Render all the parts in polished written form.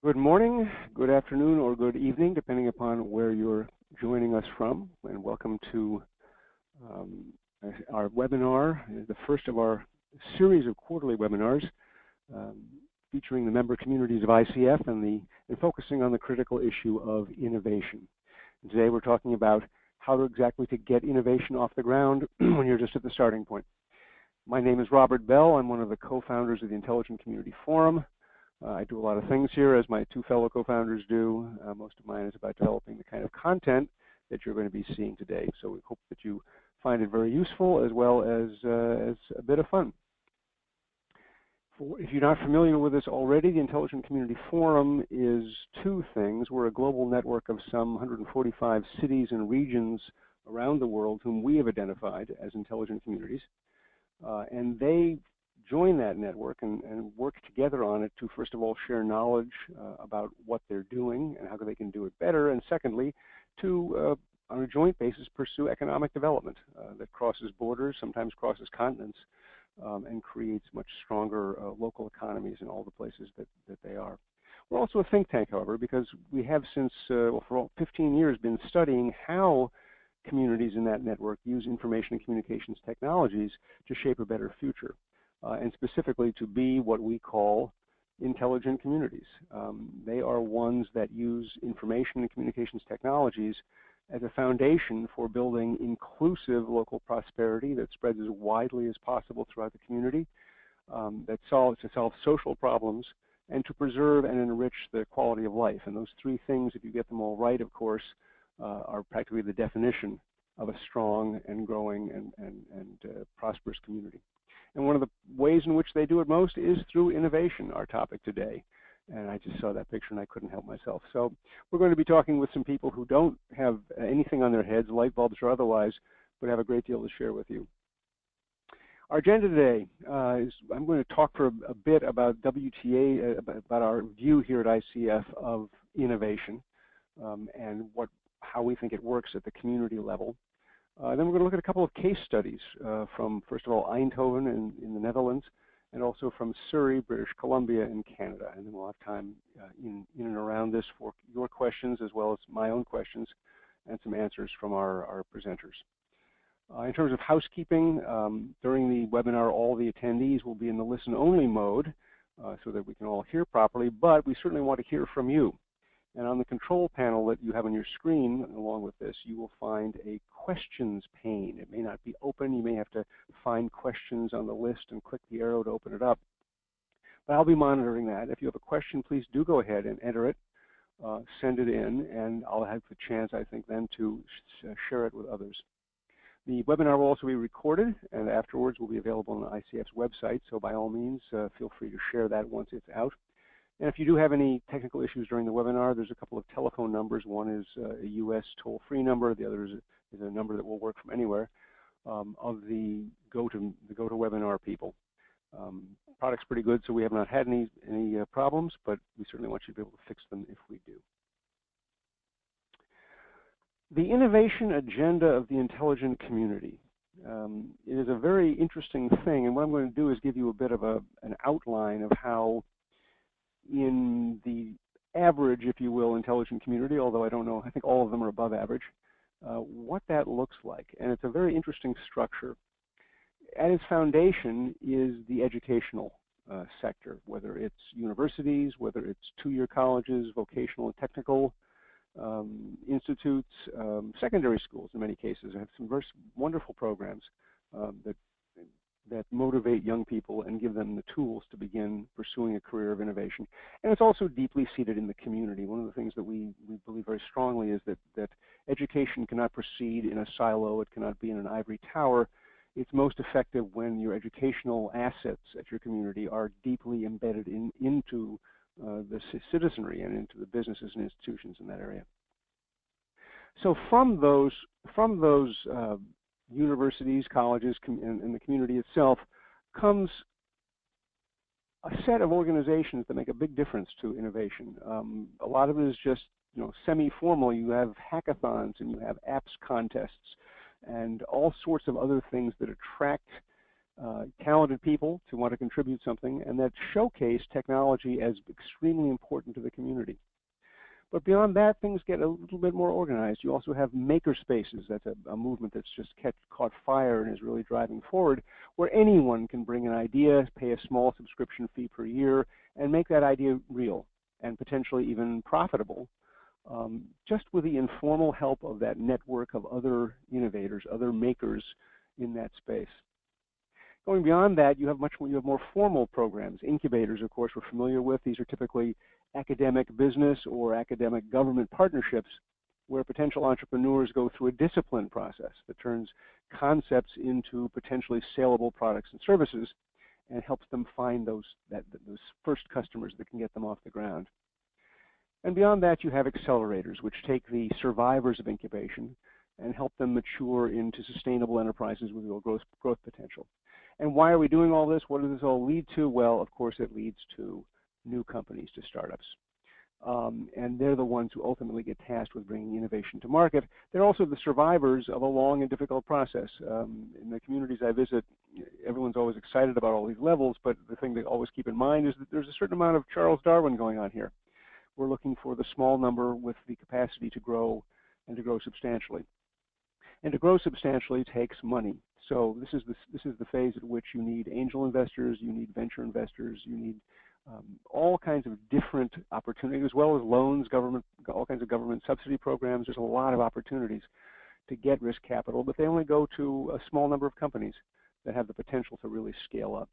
Good morning, good afternoon, or good evening, depending upon where you're joining us from. And welcome to our webinar, the first of our series of quarterly webinars featuring the member communities of ICF and focusing on the critical issue of innovation. And today we're talking about how exactly to get innovation off the ground when you're just at the starting point. My name is Robert Bell. I'm one of the co-founders of the Intelligent Community Forum. I do a lot of things here, as my two fellow co-founders do. Most of mine is about developing the kind of content that you're going to be seeing today. So we hope that you find it very useful as well as a bit of fun. If you're not familiar with this already, the Intelligent Community Forum is two things. We're a global network of some 145 cities and regions around the world whom we have identified as intelligent communities. And they join that network and work together on it to, first of all, share knowledge about what they're doing and how they can do it better, and secondly, to, on a joint basis, pursue economic development that crosses borders, sometimes crosses continents, and creates much stronger local economies in all the places that they are. We're also a think tank, however, because we have since, for 15 years, been studying how communities in that network use information and communications technologies to shape a better future. And specifically to be what we call intelligent communities. They are ones that use information and communications technologies as a foundation for building inclusive local prosperity that spreads as widely as possible throughout the community, to solve social problems, and to preserve and enrich the quality of life. And those three things, if you get them all right, of course, are practically the definition of a strong and growing and prosperous community. And one of the ways in which they do it most is through innovation, our topic today. And I just saw that picture and I couldn't help myself. So we're going to be talking with some people who don't have anything on their heads, light bulbs or otherwise, but have a great deal to share with you. Our agenda today is I'm going to talk for a bit about WTA, about our view here at ICF of innovation and how we think it works at the community level. Then we're going to look at a couple of case studies from, first of all, Eindhoven in the Netherlands, and also from Surrey, British Columbia in Canada. And then we'll have time in and around this for your questions as well as my own questions and some answers from our presenters. In terms of housekeeping, during the webinar, all the attendees will be in the listen-only mode so that we can all hear properly, but we certainly want to hear from you. And on the control panel that you have on your screen, along with this, you will find a questions pane. It may not be open. You may have to find questions on the list and click the arrow to open it up. But I'll be monitoring that. If you have a question, please do go ahead and enter it, send it in, and I'll have the chance, I think, then to share it with others. The webinar will also be recorded, and afterwards will be available on ICF's website. So by all means, feel free to share that once it's out. And if you do have any technical issues during the webinar, there's a couple of telephone numbers. One is a U.S. toll-free number. The other is a number that will work from anywhere of the GoToWebinar people. Product's pretty good, so we have not had any problems, but we certainly want you to be able to fix them if we do. The innovation agenda of the intelligent community. It is a very interesting thing, and what I'm going to do is give you a bit of an outline of how in the average, if you will, intelligent community, although I don't know, I think all of them are above average, what that looks like. And it's a very interesting structure. At its foundation is the educational sector, whether it's universities, whether it's two-year colleges, vocational and technical institutes, secondary schools in many cases. I have some very wonderful programs that motivate young people and give them the tools to begin pursuing a career of innovation. And it's also deeply seated in the community. One of the things that we believe very strongly is that education cannot proceed in a silo. It cannot be in an ivory tower. It's most effective when your educational assets at your community are deeply embedded into the citizenry and into the businesses and institutions in that area. So from those universities, colleges, and the community itself comes a set of organizations that make a big difference to innovation. A lot of it is just semi-formal. You have hackathons and you have apps contests and all sorts of other things that attract talented people to want to contribute something, and that showcase technology as extremely important to the community. But beyond that, things get a little bit more organized. You also have maker spaces. That's a movement that's just caught fire and is really driving forward, where anyone can bring an idea, pay a small subscription fee per year, and make that idea real and potentially even profitable, just with the informal help of that network of other innovators, other makers in that space. Going beyond that, you have more formal programs. Incubators, of course, we're familiar with. These are typically academic business or academic government partnerships where potential entrepreneurs go through a discipline process that turns concepts into potentially saleable products and services and helps them find those first customers that can get them off the ground. And beyond that, you have accelerators, which take the survivors of incubation and help them mature into sustainable enterprises with real growth potential. And why are we doing all this? What does this all lead to? Well, of course, it leads to new companies, to startups. And they're the ones who ultimately get tasked with bringing innovation to market. They're also the survivors of a long and difficult process. In the communities I visit, everyone's always excited about all these levels, but the thing to always keep in mind is that there's a certain amount of Charles Darwin going on here. We're looking for the small number with the capacity to grow and to grow substantially. And to grow substantially takes money. So this is the phase at which you need angel investors, you need venture investors, you need all kinds of different opportunities, as well as loans, all kinds of government subsidy programs. There's a lot of opportunities to get risk capital, but they only go to a small number of companies that have the potential to really scale up.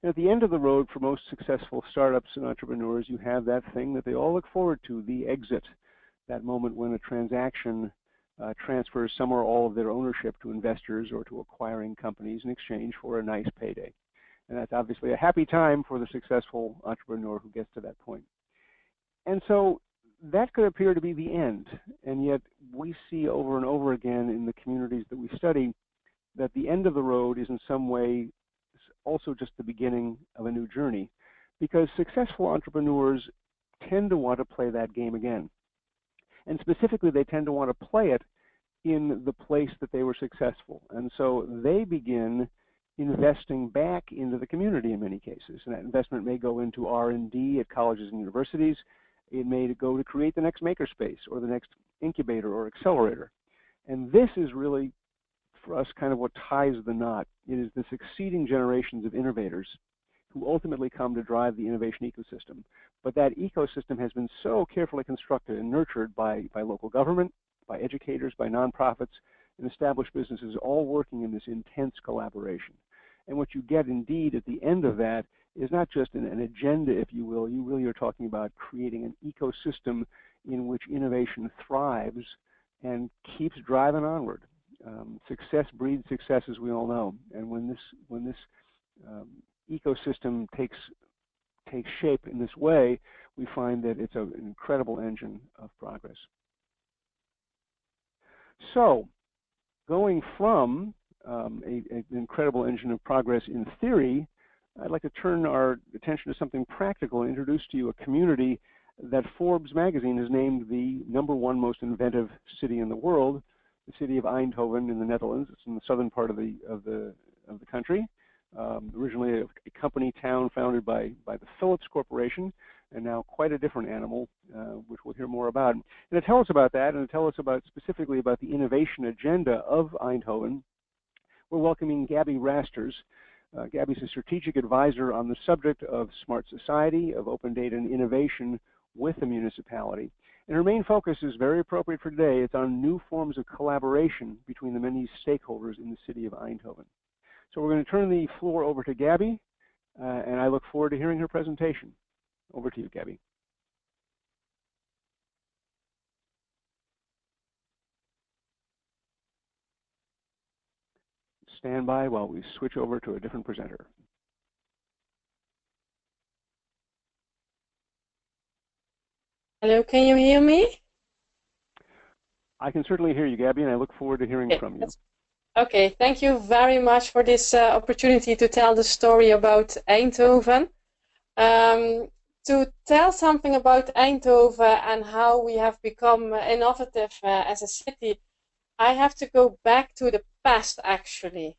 And at the end of the road for most successful startups and entrepreneurs, you have that thing that they all look forward to, the exit, that moment when a transaction transfers some or all of their ownership to investors or to acquiring companies in exchange for a nice payday. And that's obviously a happy time for the successful entrepreneur who gets to that point. And so that could appear to be the end. And yet we see over and over again in the communities that we study that the end of the road is in some way also just the beginning of a new journey, because successful entrepreneurs tend to want to play that game again. And specifically, they tend to want to play it in the place that they were successful. And so they begin investing back into the community in many cases. And that investment may go into R&D at colleges and universities. It may go to create the next makerspace or the next incubator or accelerator. And this is really, for us, kind of what ties the knot. It is the succeeding generations of innovators who ultimately come to drive the innovation ecosystem. But that ecosystem has been so carefully constructed and nurtured by local government, by educators, by nonprofits, and established businesses, all working in this intense collaboration. And what you get indeed at the end of that is not just an agenda, if you will. You really are talking about creating an ecosystem in which innovation thrives and keeps driving onward. Success breeds success, as we all know. And when this ecosystem takes shape in this way, we find that it's an incredible engine of progress. So, going from an incredible engine of progress in theory, I'd like to turn our attention to something practical and introduce to you a community that Forbes magazine has named the #1 most inventive city in the world, the city of Eindhoven in the Netherlands. It's in the southern part of the country. Originally a company town founded by the Philips Corporation, and now quite a different animal, which we'll hear more about. And to tell us about that, and to tell us specifically about the innovation agenda of Eindhoven, we're welcoming Gabby Rasters. Gabby's a strategic advisor on the subject of smart society, of open data and innovation with the municipality. And her main focus is very appropriate for today. It's on new forms of collaboration between the many stakeholders in the city of Eindhoven. So we're going to turn the floor over to Gabby, and I look forward to hearing her presentation. Over to you, Gabby. Stand by while we switch over to a different presenter. Hello, can you hear me? I can certainly hear you, Gabby, and I look forward to hearing from you. Okay, thank you very much for this opportunity to tell the story about Eindhoven. To tell something about Eindhoven and how we have become innovative as a city, I have to go back to the past, actually.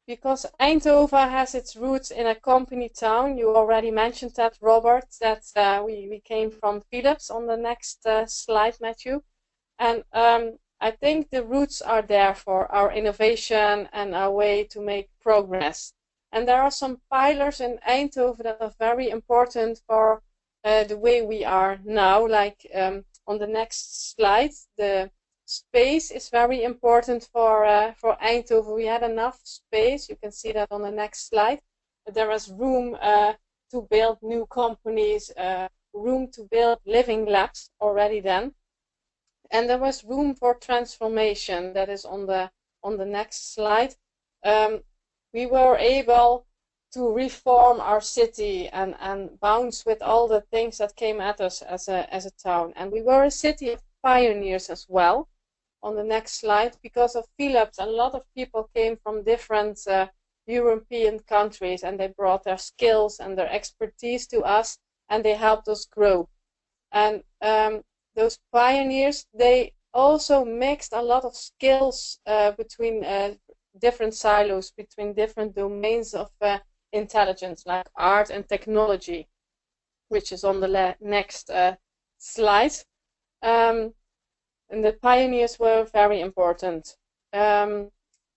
because Eindhoven has its roots in a company town. You already mentioned that, Robert, that we came from Philips on the next slide, Matthew. And I think the roots are there for our innovation and our way to make progress. And there are some pillars in Eindhoven that are very important for the way we are now. Like on the next slide, the space is very important for Eindhoven. We had enough space. You can see that on the next slide. There was room to build new companies, room to build living labs already then. And there was room for transformation. That is on the next slide. We were able to reform our city and bounce with all the things that came at us as a town. And we were a city of pioneers as well. On the next slide, because of Philips, a lot of people came from different European countries, and they brought their skills and their expertise to us, and they helped us grow. And those pioneers, they also mixed a lot of skills between different silos, between different domains of intelligence, like art and technology, which is on the next slide. And the pioneers were very important.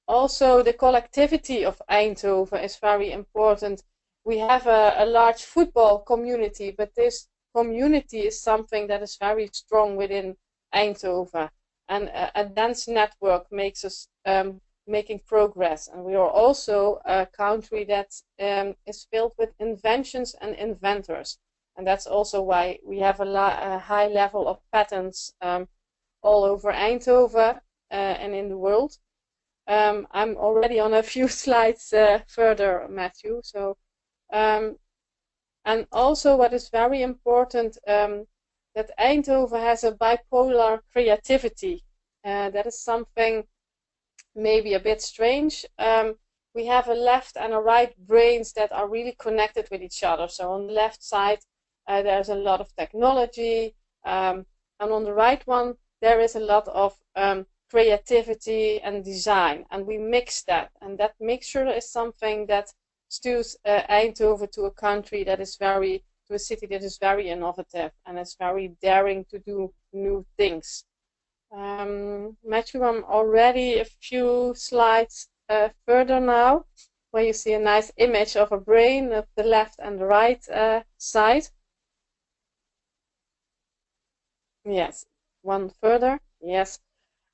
Also, the collectivity of Eindhoven is very important. We have a large football community, but this community is something that is very strong within Eindhoven. And a dance network makes us making progress. And we are also a country that is filled with inventions and inventors. And that's also why we have a high level of patents all over Eindhoven and in the world. I'm already on a few slides further, Matthew. So, and also what is very important, that Eindhoven has a bipolar creativity. That is something maybe a bit strange. We have a left and a right brains that are really connected with each other. So on the left side, there's a lot of technology, and on the right one, there is a lot of creativity and design, and we mix that. And that mixture is something that stews Eindhoven to a country that is to a city that is very innovative and is very daring to do new things. Matthew, I'm already a few slides further now, where you see a nice image of a brain of the left and the right side. Yes. One further, yes.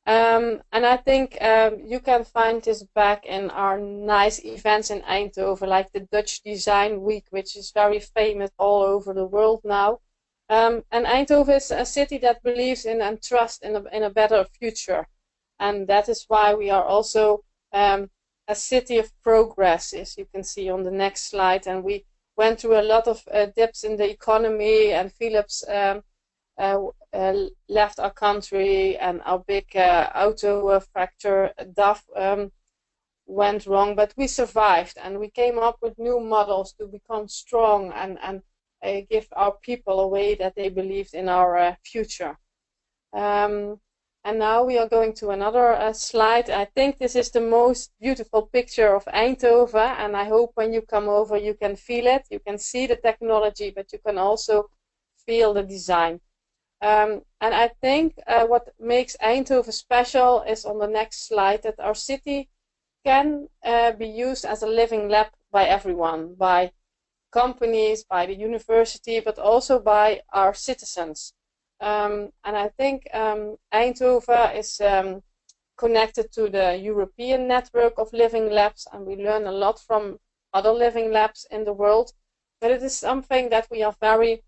And I think you can find this back in our nice events in Eindhoven, like the Dutch Design Week, which is very famous all over the world now. And Eindhoven is a city that believes in and trusts in a better future. And that is why we are also a city of progress, as you can see on the next slide. And we went through a lot of dips in the economy, and Philips left our country, and our big auto factor DAF went wrong, but we survived, and we came up with new models to become strong and give our people a way that they believed in our future. And now we are going to another slide. I think this is the most beautiful picture of Eindhoven, and I hope when you come over you can feel it. You can see the technology, but you can also feel the design. And I think what makes Eindhoven special is on the next slide, that our city can be used as a living lab by everyone, by companies, by the university, but also by our citizens. And I think Eindhoven is connected to the European network of living labs, and we learn a lot from other living labs in the world. But it is something that we are very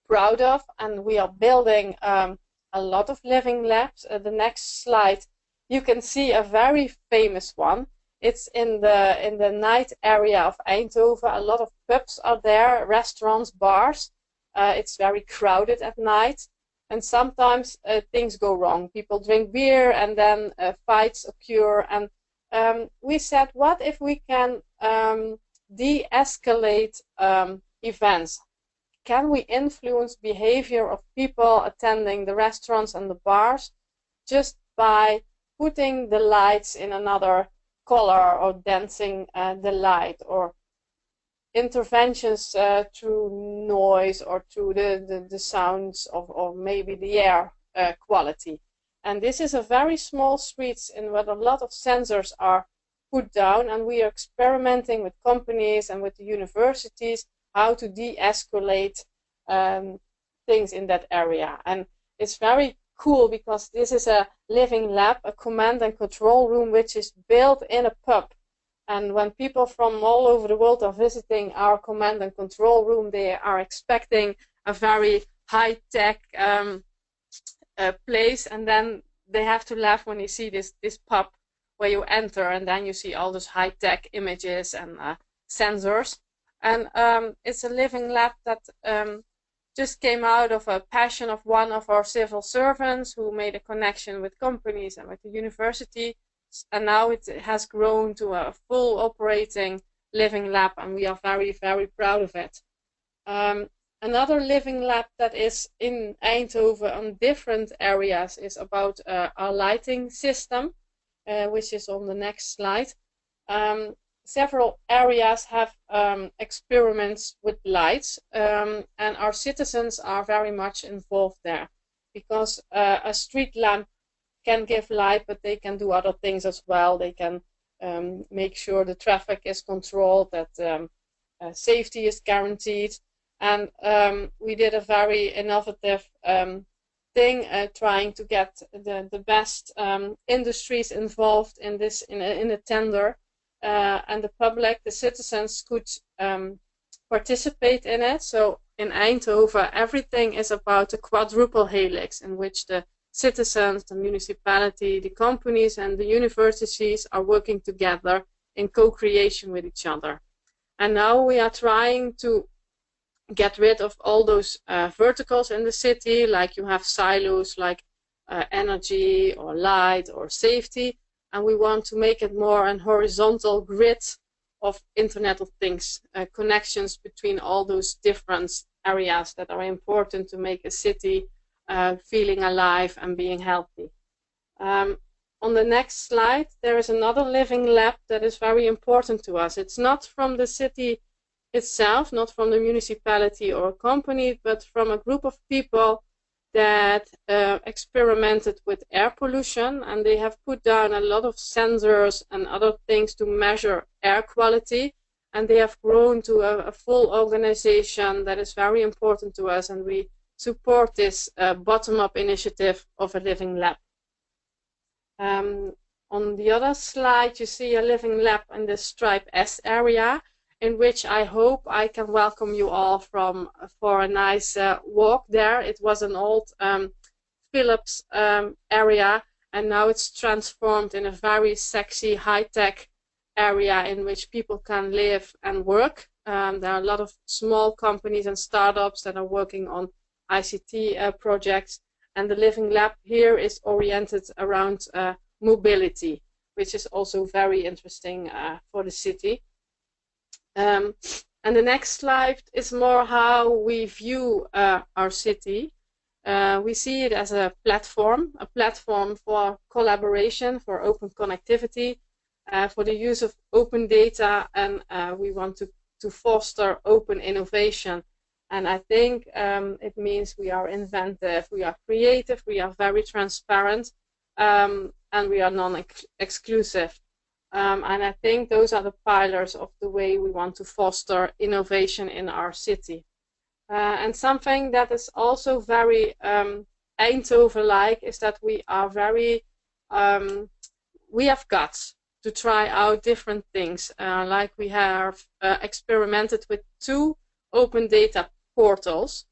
proud of, and we are building a lot of living labs. The next slide, you can see a very famous one. It's in the night area of Eindhoven. A lot of pubs are there, restaurants, bars. It's very crowded at night, and sometimes things go wrong. People drink beer, and then fights occur. And we said, what if we can de-escalate events? Can we influence behavior of people attending the restaurants and the bars just by putting the lights in another color or dancing the light, or interventions through noise or through the sounds of, or maybe the air quality. And this is a very small streets in where a lot of sensors are put down, and we are experimenting with companies and with the universities how to de-escalate things in that area. And it's very cool because this is a living lab, a command and control room, which is built in a pub. And when people from all over the world are visiting our command and control room, they are expecting a very high-tech place, and then they have to laugh when you see this pub where you enter, and then you see all those high-tech images and sensors. And it's a living lab that just came out of a passion of one of our civil servants who made a connection with companies and with the university. And now it has grown to a full operating living lab, and we are very, very proud of it. Another living lab that is in Eindhoven on different areas is about our lighting system, which is on the next slide. Several areas have experiments with lights, and our citizens are very much involved there, because a street lamp can give light, but they can do other things as well. They can make sure the traffic is controlled, that safety is guaranteed. And we did a very innovative thing, trying to get the best industries involved in this in a tender, and the public, the citizens, could participate in it. So in Eindhoven, everything is about a quadruple helix, in which the citizens, the municipality, the companies, and the universities are working together in co-creation with each other. And now we are trying to get rid of all those verticals in the city, like you have silos like energy or light or safety, and we want to make it more an horizontal grid of Internet of Things, connections between all those different areas that are important to make a city feeling alive and being healthy. On the next slide, there is another living lab that is very important to us. It's not from the city itself, not from the municipality or a company, but from a group of people that experimented with air pollution, and they have put down a lot of sensors and other things to measure air quality, and they have grown to a full organization that is very important to us, and we support this bottom-up initiative of a living lab. On the other slide, you see a living lab in the Stripe S area, in which I hope I can welcome you all for a nice walk there. It was an old Philips area, and now it's transformed in a very sexy, high-tech area in which people can live and work. There are a lot of small companies and startups that are working on ICT projects, and the living lab here is oriented around mobility, which is also very interesting for the city. And the next slide is more how we view our city. We see it as a platform for collaboration, for open connectivity, for the use of open data, and we want to foster open innovation. And I think it means we are inventive, we are creative, we are very transparent, and we are non-exclusive. And I think those are the pillars of the way we want to foster innovation in our city. And something that is also very Eindhoven-like is that we are very, we have guts to try out different things. Like we have experimented with 2 open data portals,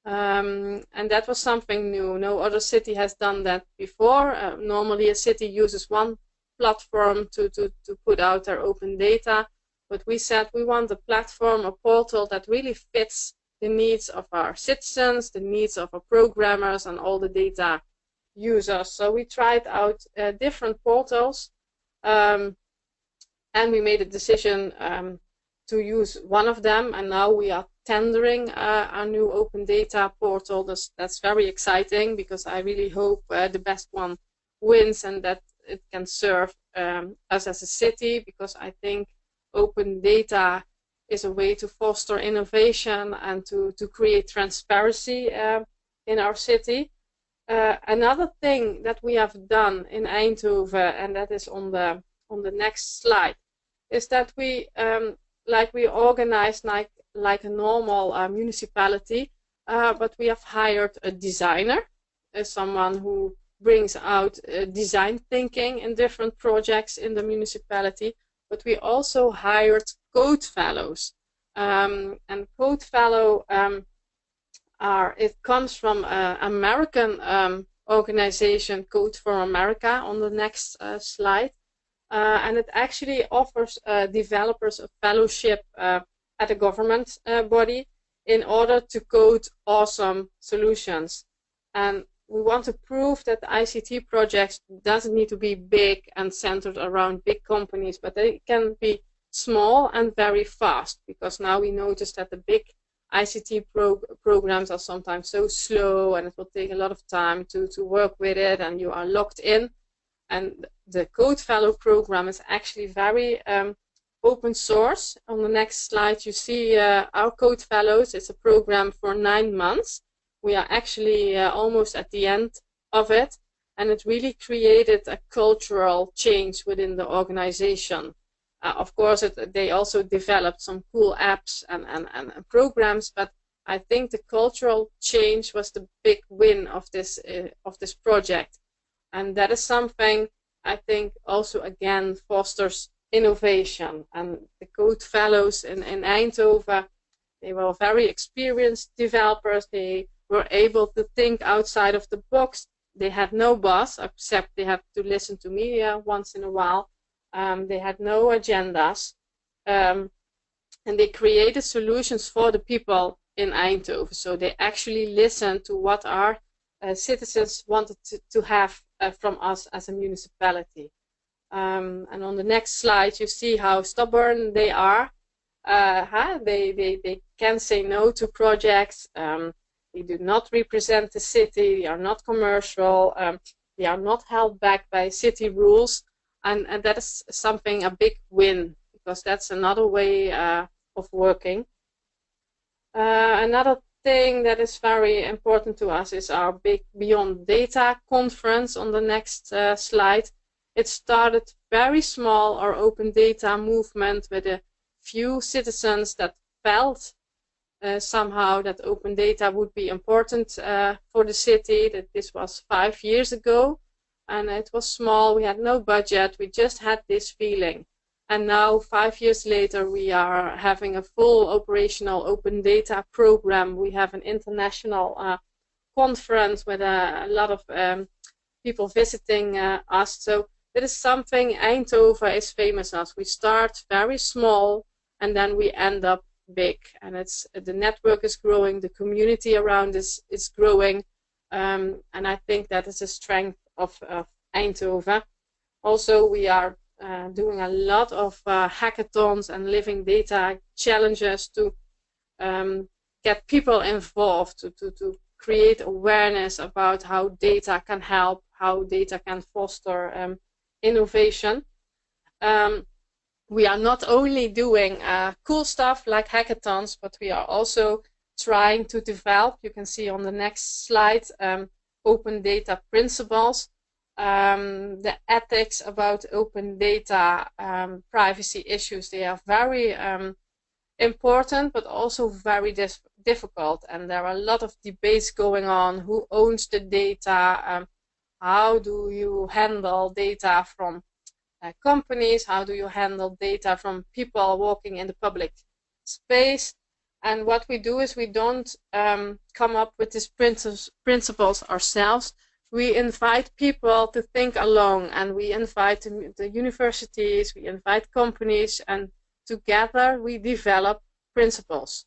and that was something new. No other city has done that before. Normally a city uses one platform to put out their open data, but we said we want a platform, a portal that really fits the needs of our citizens, the needs of our programmers, and all the data users. So we tried out different portals, and we made a decision to use one of them, and now we are tendering our new open data portal. That's very exciting, because I really hope the best one wins, and that it can serve us as a city, because I think open data is a way to foster innovation and to create transparency in our city. Another thing that we have done in Eindhoven, and that is on the next slide, is that we organize like a normal municipality, but we have hired a designer, someone who brings out design thinking in different projects in the municipality. But we also hired code fellows, and code fellow it comes from American organization Code for America on the next slide. And it actually offers developers a fellowship at a government body in order to code awesome solutions. And we want to prove that the ICT projects doesn't need to be big and centered around big companies, but they can be small and very fast, because now we notice that the big ICT programs are sometimes so slow, and it will take a lot of time to work with it, and you are locked in. And the Code Fellow program is actually very open source. On the next slide you see our Code Fellows. It's a program for 9 months. We are actually almost at the end of it, and it really created a cultural change within the organization. Of course, they also developed some cool apps and programs, but I think the cultural change was the big win of this project. And that is something I think also again fosters innovation. And the Code Fellows in Eindhoven, they were very experienced developers. They were able to think outside of the box. They had no boss, except they had to listen to me once in a while. They had no agendas, and they created solutions for the people in Eindhoven. So they actually listened to what our citizens wanted to have from us as a municipality. And on the next slide you see how stubborn they are. They can say no to projects. They do not represent the city. They are not commercial. They are not held back by city rules. And that is something, a big win, because that's another way of working. Another thing that is very important to us is our big Beyond Data conference on the next slide. It started very small, our open data movement, with a few citizens that felt somehow that open data would be important for the city. That this was 5 years ago, and it was small. We had no budget. We just had this feeling. And now, 5 years later, we are having a full operational open data program. We have an international conference with a lot of people visiting us. So that is something Eindhoven is famous as. We start very small and then we end up big. And the network is growing, the community around is growing. And I think that is a strength of Eindhoven. Also, we are doing a lot of hackathons and living data challenges to get people involved, to create awareness about how data can help, how data can foster innovation. We are not only doing cool stuff like hackathons, but we are also trying to develop, you can see on the next slide, open data principles. The ethics about open data, privacy issues, they are very important, but also very difficult. And there are a lot of debates going on. Who owns the data? How do you handle data from companies? How do you handle data from people walking in the public space? And what we do is we don't come up with these principles ourselves. We invite people to think along, and we invite the universities, we invite companies, and together we develop principles.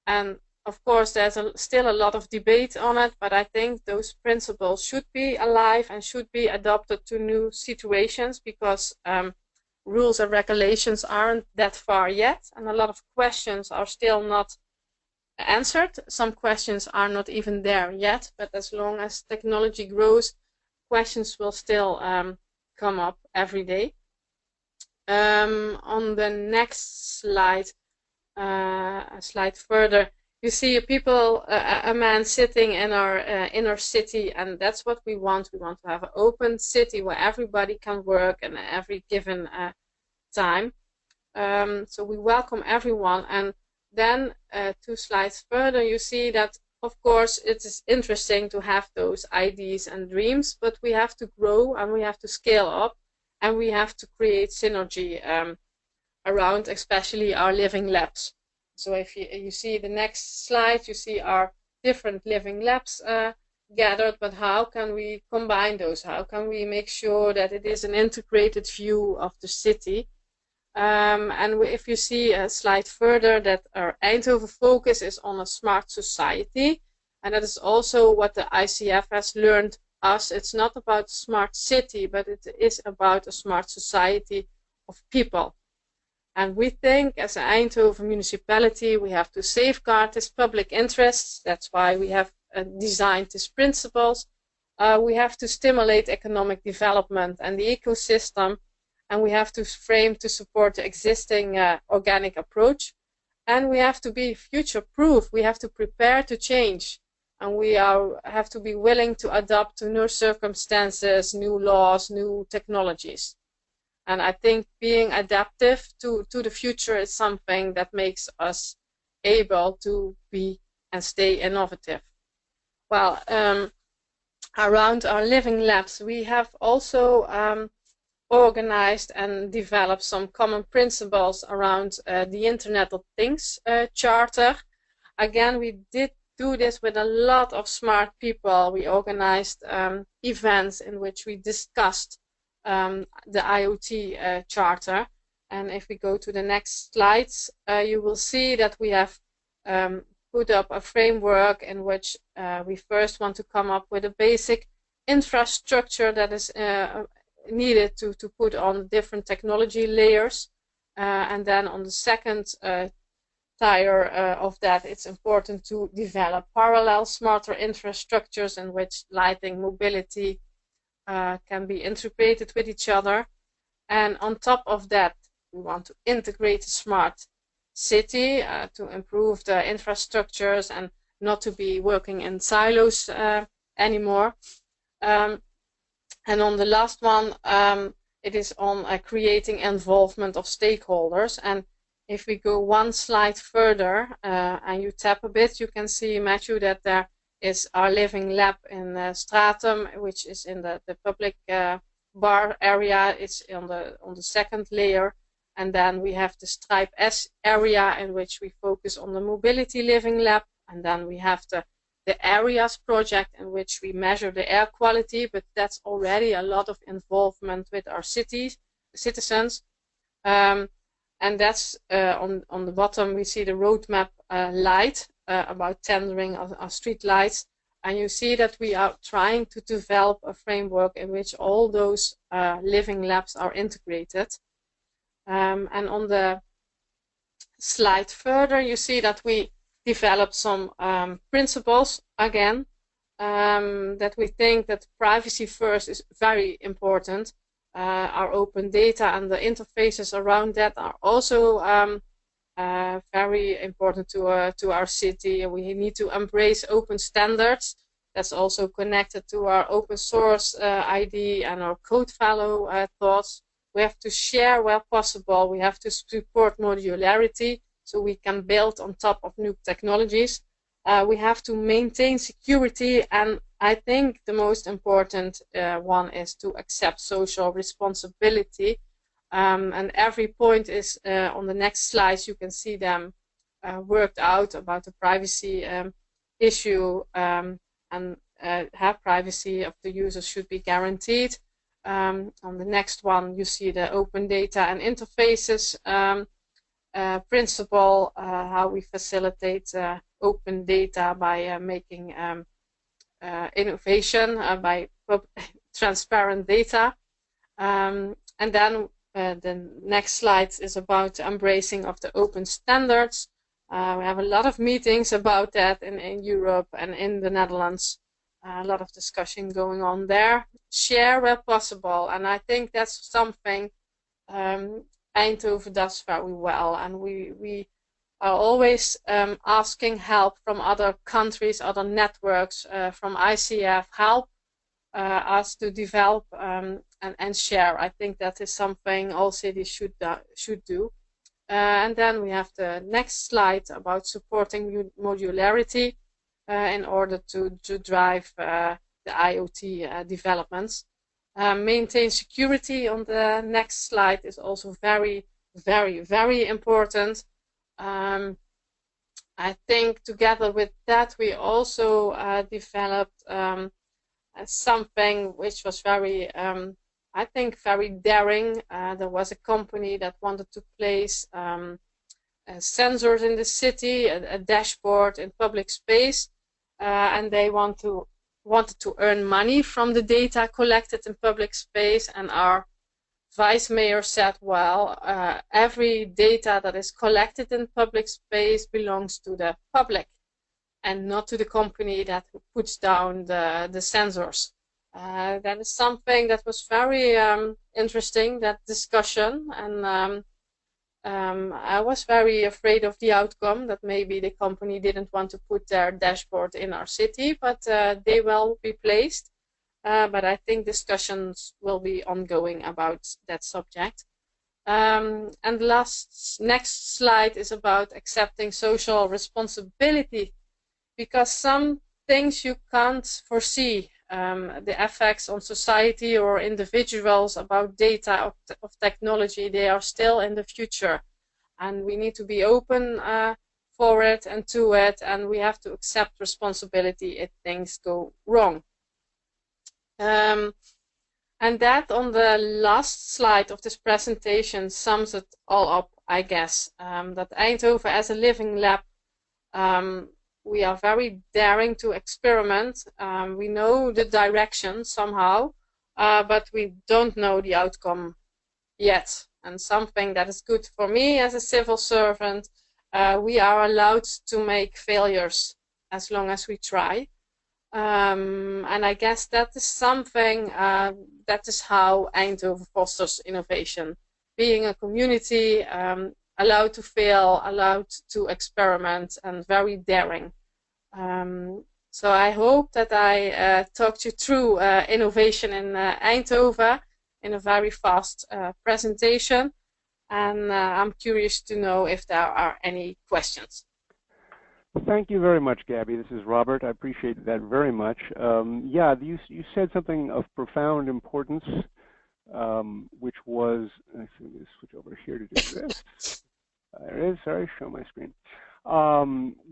And of course, there's still a lot of debate on it, but I think those principles should be alive and should be adopted to new situations, because rules and regulations aren't that far yet, and a lot of questions are still not answered. Some questions are not even there yet, but as long as technology grows, questions will still come up every day. On the next slide, a slide further, you see a man sitting in our inner city, and that's what we want. We want to have an open city where everybody can work in every given time. So we welcome everyone. And then 2 slides further, you see that, of course, it is interesting to have those ideas and dreams, but we have to grow and we have to scale up and we have to create synergy around especially our living labs. So if you see the next slide, you see our different living labs gathered, but how can we combine those? How can we make sure that it is an integrated view of the city? And if you see a slide further, that our Eindhoven focus is on a smart society, and that is also what the ICF has learned us. It's not about smart city, but it is about a smart society of people. And we think as an Eindhoven municipality, we have to safeguard this public interest. That's why we have designed these principles. We have to stimulate economic development and the ecosystem, and we have to frame to support the existing organic approach. And we have to be future-proof. We have to prepare to change. And we have to be willing to adapt to new circumstances, new laws, new technologies. And I think being adaptive to the future is something that makes us able to be and stay innovative. Well, around our living labs, we have also organized and developed some common principles around the Internet of Things Charter. Again, we did do this with a lot of smart people. We organized events in which we discussed the IoT Charter. And if we go to the next slides, you will see that we have put up a framework in which we first want to come up with a basic infrastructure that is needed to put on different technology layers. And then on the second tier of that, it's important to develop parallel smarter infrastructures in which lighting, mobility, can be integrated with each other. And on top of that, we want to integrate a smart city to improve the infrastructures and not to be working in silos anymore. And on the last one, it is on creating involvement of stakeholders. And if we go one slide further and you tap a bit, you can see, Matthew, that there is our living lab in Stratum, which is in the public bar area. It's on the second layer. And then we have the Stripe S area in which we focus on the mobility living lab. And then we have the areas project in which we measure the air quality, but that's already a lot of involvement with our citizens. And that's on the bottom, we see the roadmap light about tendering of street lights. And you see that we are trying to develop a framework in which all those living labs are integrated. And on the slide further, you see that we developed some principles again, that we think that privacy first is very important. Our open data and the interfaces around that are also very important to our city. We need to embrace open standards. That's also connected to our open source ID and our code follow thoughts. We have to share where possible. We have to support modularity so we can build on top of new technologies. We have to maintain security, and I think the most important one is to accept social responsibility. And every point is on the next slides. You can see them worked out about the privacy issue, and privacy of the users should be guaranteed. On the next one, you see the open data and interfaces principle, how we facilitate open data by making innovation by transparent data. And then the next slide is about embracing of the open standards. We have a lot of meetings about that in Europe and in the Netherlands. A lot of discussion going on there. Share where possible, and I think that's something Eindhoven does very well, and we are always asking help from other countries, other networks, from ICF, help us to develop and share. I think that is something all cities should do. And then we have the next slide about supporting modularity in order to drive the IoT developments. Maintain security on the next slide is also very, very, very important. I think together with that we also developed something which was very, I think, very daring. There was a company that wanted to place sensors in the city, a dashboard in public space, and they wanted to earn money from the data collected in public space. And our vice mayor said, well, every data that is collected in public space belongs to the public and not to the company that puts down the sensors. That is something that was very interesting, that discussion, and I was very afraid of the outcome, that maybe the company didn't want to put their dashboard in our city, but they will be placed. But I think discussions will be ongoing about that subject. And next slide is about accepting social responsibility, because some things you can't foresee. The effects on society or individuals about data of technology, they are still in the future, and we need to be open for it and to it, and we have to accept responsibility if things go wrong. And that on the last slide of this presentation sums it all up, I guess. That Eindhoven as a living lab, we are very daring to experiment. We know the direction somehow, but we don't know the outcome yet. And something that is good for me as a civil servant, we are allowed to make failures as long as we try. And I guess that is something, that is how Eindhoven fosters innovation. Being a community, allowed to fail, allowed to experiment, and very daring. So I hope that I talked you through innovation in Eindhoven in a very fast presentation, and I'm curious to know if there are any questions. Thank you very much, Gabby. This is Robert. I appreciate that very much. Yeah, you said something of profound importance, which was, let's see, let me switch over here to do this. There it is. Sorry, show my screen.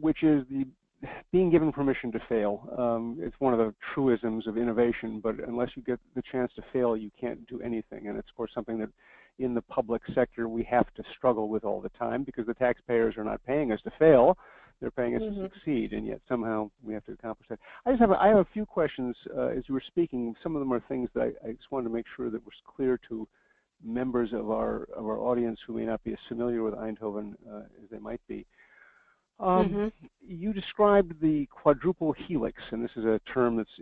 Which is the being given permission to fail. It's one of the truisms of innovation, but unless you get the chance to fail, you can't do anything. And it's, of course, something that in the public sector we have to struggle with all the time, because the taxpayers are not paying us to fail. They're paying us to succeed, and yet somehow we have to accomplish that. I have a few questions as you were speaking. Some of them are things that I just wanted to make sure that was clear to members of our audience who may not be as familiar with Eindhoven as they might be. You described the quadruple helix, and this is a term that's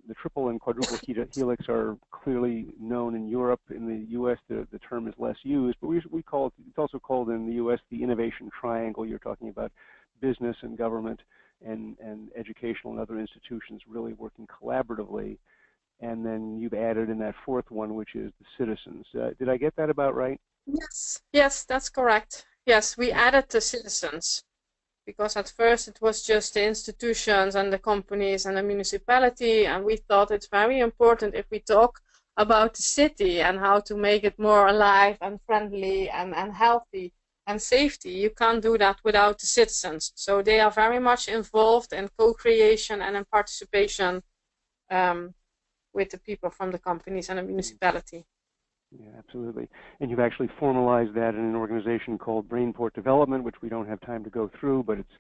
the triple and quadruple helix are clearly known in Europe. In the U.S., the term is less used, but we call it, it's also called in the U.S. the innovation triangle. You're talking about business and government and educational and other institutions really working collaboratively. And then you've added in that fourth one, which is the citizens. Did I get that about right? Yes, that's correct. Yes, we added the citizens, because at first it was just the institutions and the companies and the municipality, and we thought it's very important if we talk about the city and how to make it more alive and friendly and healthy and safety. You can't do that without the citizens. So they are very much involved in co-creation and in participation with the people from the companies and the municipality. Yeah, absolutely. And you've actually formalized that in an organization called Brainport Development, which we don't have time to go through, but it's,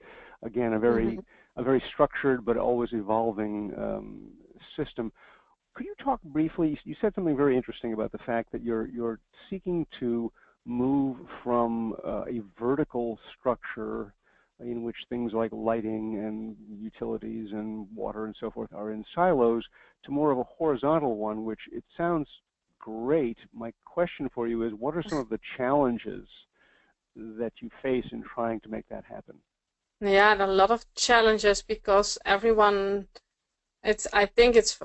again, a very structured but always evolving system. Could you talk briefly, you said something very interesting about the fact that you're seeking to move from a vertical structure in which things like lighting and utilities and water and so forth are in silos, to more of a horizontal one, which it sounds great. My question for you is, what are some of the challenges that you face in trying to make that happen? Yeah, a lot of challenges because everyone, I think it's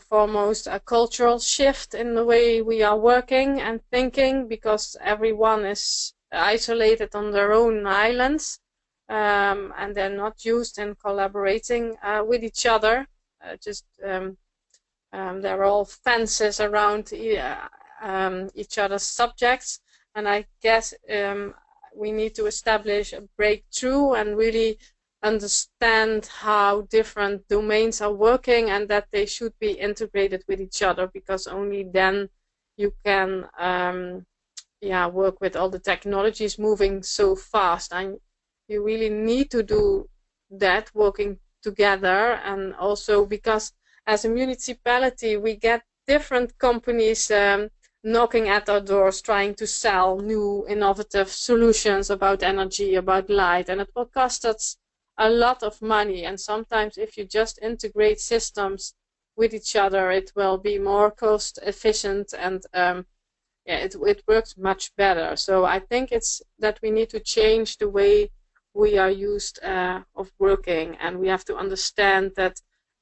foremost a cultural shift in the way we are working and thinking, because everyone is isolated on their own islands, and they're not used in collaborating with each other. There are all fences around each other's subjects, and I guess we need to establish a breakthrough and really understand how different domains are working, and that they should be integrated with each other, because only then you can work with all the technologies moving so fast, and you really need to do that working together. And also because as a municipality we get different companies knocking at our doors trying to sell new innovative solutions about energy, about light, and it will cost us a lot of money. And sometimes if you just integrate systems with each other, it will be more cost efficient, and it works much better. So I think it's that we need to change the way we are used of working, and we have to understand that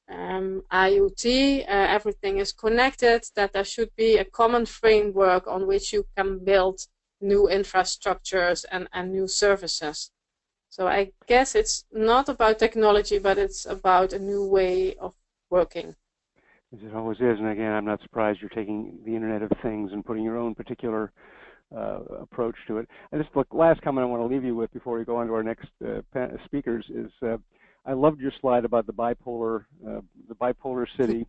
IoT, everything is connected, that there should be a common framework on which you can build new infrastructures and new services. So I guess it's not about technology, but it's about a new way of working. As it always is, and again, I'm not surprised you're taking the Internet of Things and putting your own particular approach to it. And just the last comment I want to leave you with before we go on to our next speakers is, I loved your slide about the bipolar city.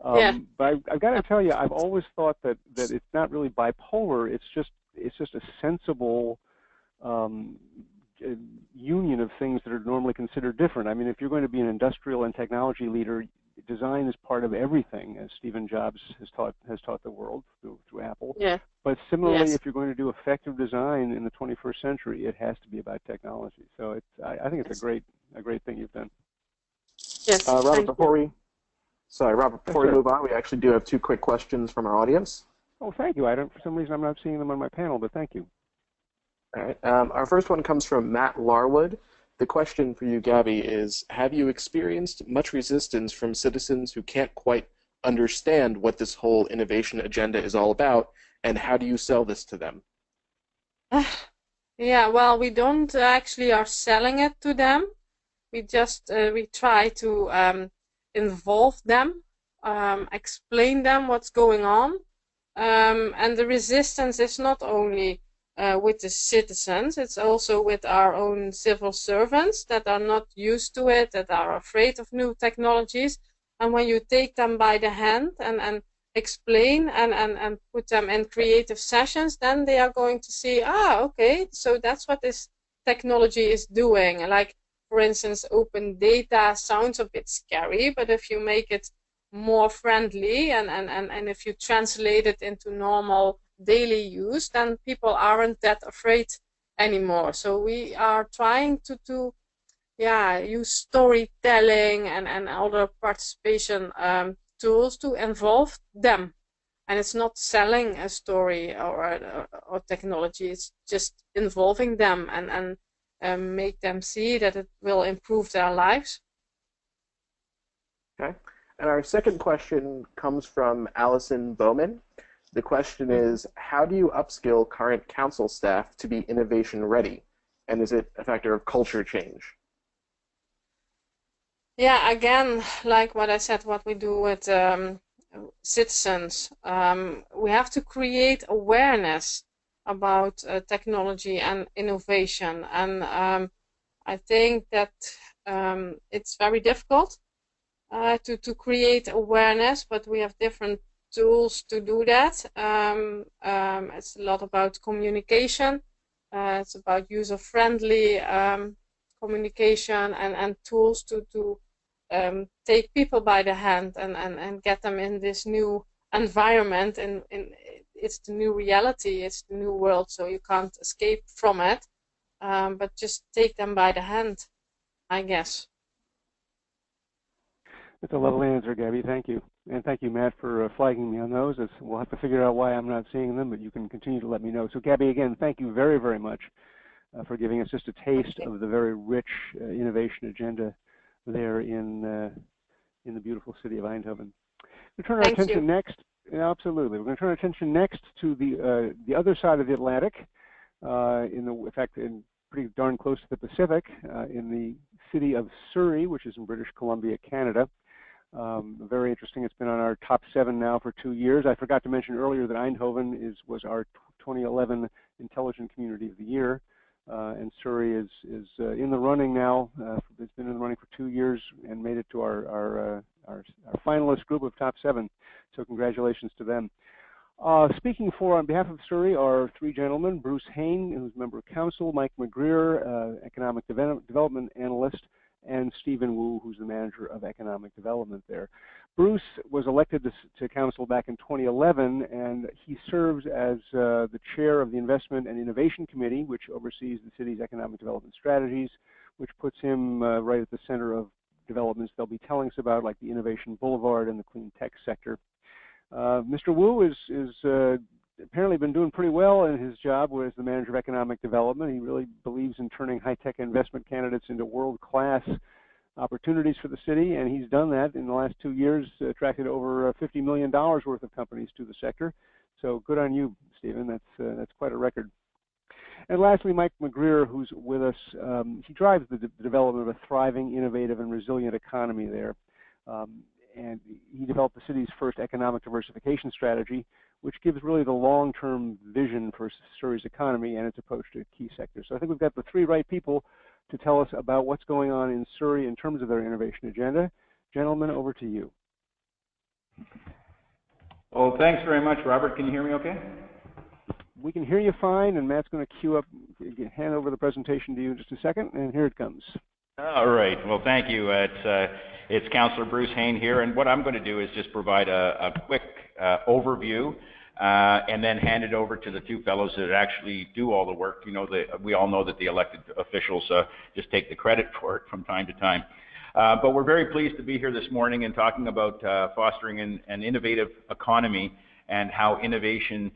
But I've got to tell you, I've always thought that it's not really bipolar. It's just a sensible union of things that are normally considered different. I mean, if you're going to be an industrial and technology leader, design is part of everything, as Stephen Jobs has taught the world through Apple. Yeah. But similarly, if you're going to do effective design in the 21st century, it has to be about technology. So I think it's a great thing you've done. Yes. Robert, before we move on, we actually do have two quick questions from our audience. Oh, thank you. For some reason, I'm not seeing them on my panel, but thank you. All right. Our first one comes from Matt Larwood. The question for you, Gabby, is, have you experienced much resistance from citizens who can't quite understand what this whole innovation agenda is all about, and how do you sell this to them? Yeah, well, we don't actually are selling it to them. We just we try to involve them, explain them what's going on, and the resistance is not only with the citizens, it's also with our own civil servants that are not used to it, that are afraid of new technologies. And when you take them by the hand and explain and put them in creative sessions, then they are going to see, okay, so that's what this technology is doing. Like, for instance, open data sounds a bit scary, but if you make it more friendly and if you translate it into normal daily use, then people aren't that afraid anymore. So we are trying to use storytelling and other participation tools to involve them. And it's not selling a story or technology, it's just involving them and make them see that it will improve their lives. Okay. And our second question comes from Allison Bowman. The question is, how do you upskill current council staff to be innovation ready? And is it a factor of culture change? Yeah, again, like what I said, what we do with citizens, we have to create awareness about technology and innovation. And I think that it's very difficult to create awareness, but we have different tools to do that. It's a lot about communication. It's about user-friendly communication and tools to take people by the hand and get them in this new environment. And it's the new reality, it's the new world, so you can't escape from it. but just take them by the hand, I guess. That's a lovely answer, Gabby. Thank you. And thank you, Matt, for flagging me on those. We'll have to figure out why I'm not seeing them, but you can continue to let me know. So, Gabby, again, thank you very, very much for giving us just a taste of the very rich innovation agenda there in the beautiful city of Eindhoven. We'll turn our attention next. Absolutely, we're going to turn our attention next to the other side of the Atlantic. In fact, pretty darn close to the Pacific, in the city of Surrey, which is in British Columbia, Canada. Very interesting. It's been on our top 7 now for 2 years. I forgot to mention earlier that Eindhoven was our 2011 Intelligent Community of the Year, and Surrey is in the running now. It's been in the running for 2 years and made it to our finalist group of top 7. So congratulations to them. Speaking on behalf of Surrey are 3 gentlemen: Bruce Hain, who's a member of council; Mike McGreer, economic development analyst; and Stephen Wu, who's the manager of economic development there. Bruce was elected to council back in 2011, and he serves as the chair of the Investment and Innovation Committee, which oversees the city's economic development strategies, which puts him right at the center of developments they'll be telling us about, like the Innovation Boulevard and the clean tech sector. Mr. Wu is apparently been doing pretty well in his job as the manager of economic development. He really believes in turning high-tech investment candidates into world-class opportunities for the city, and he's done that in the last 2 years, attracted over $50 million worth of companies to the sector. So good on you, Stephen. That's quite a record. And lastly, Mike McGreer, who's with us. He drives the development of a thriving, innovative, and resilient economy there. And he developed the city's first economic diversification strategy, which gives really the long-term vision for Surrey's economy and its approach to key sectors. So I think we've got the 3 right people to tell us about what's going on in Surrey in terms of their innovation agenda. Gentlemen, over to you. Well, thanks very much, Robert. Can you hear me okay? We can hear you fine, and Matt's going to queue up, hand over the presentation to you in just a second, and here it comes. All right. Well, thank you. It's Councillor Bruce Hain here, and what I'm going to do is just provide a quick overview, and then hand it over to the 2 fellows that actually do all the work. You know, we all know that the elected officials just take the credit for it from time to time. But we're very pleased to be here this morning and talking about fostering an innovative economy and how innovation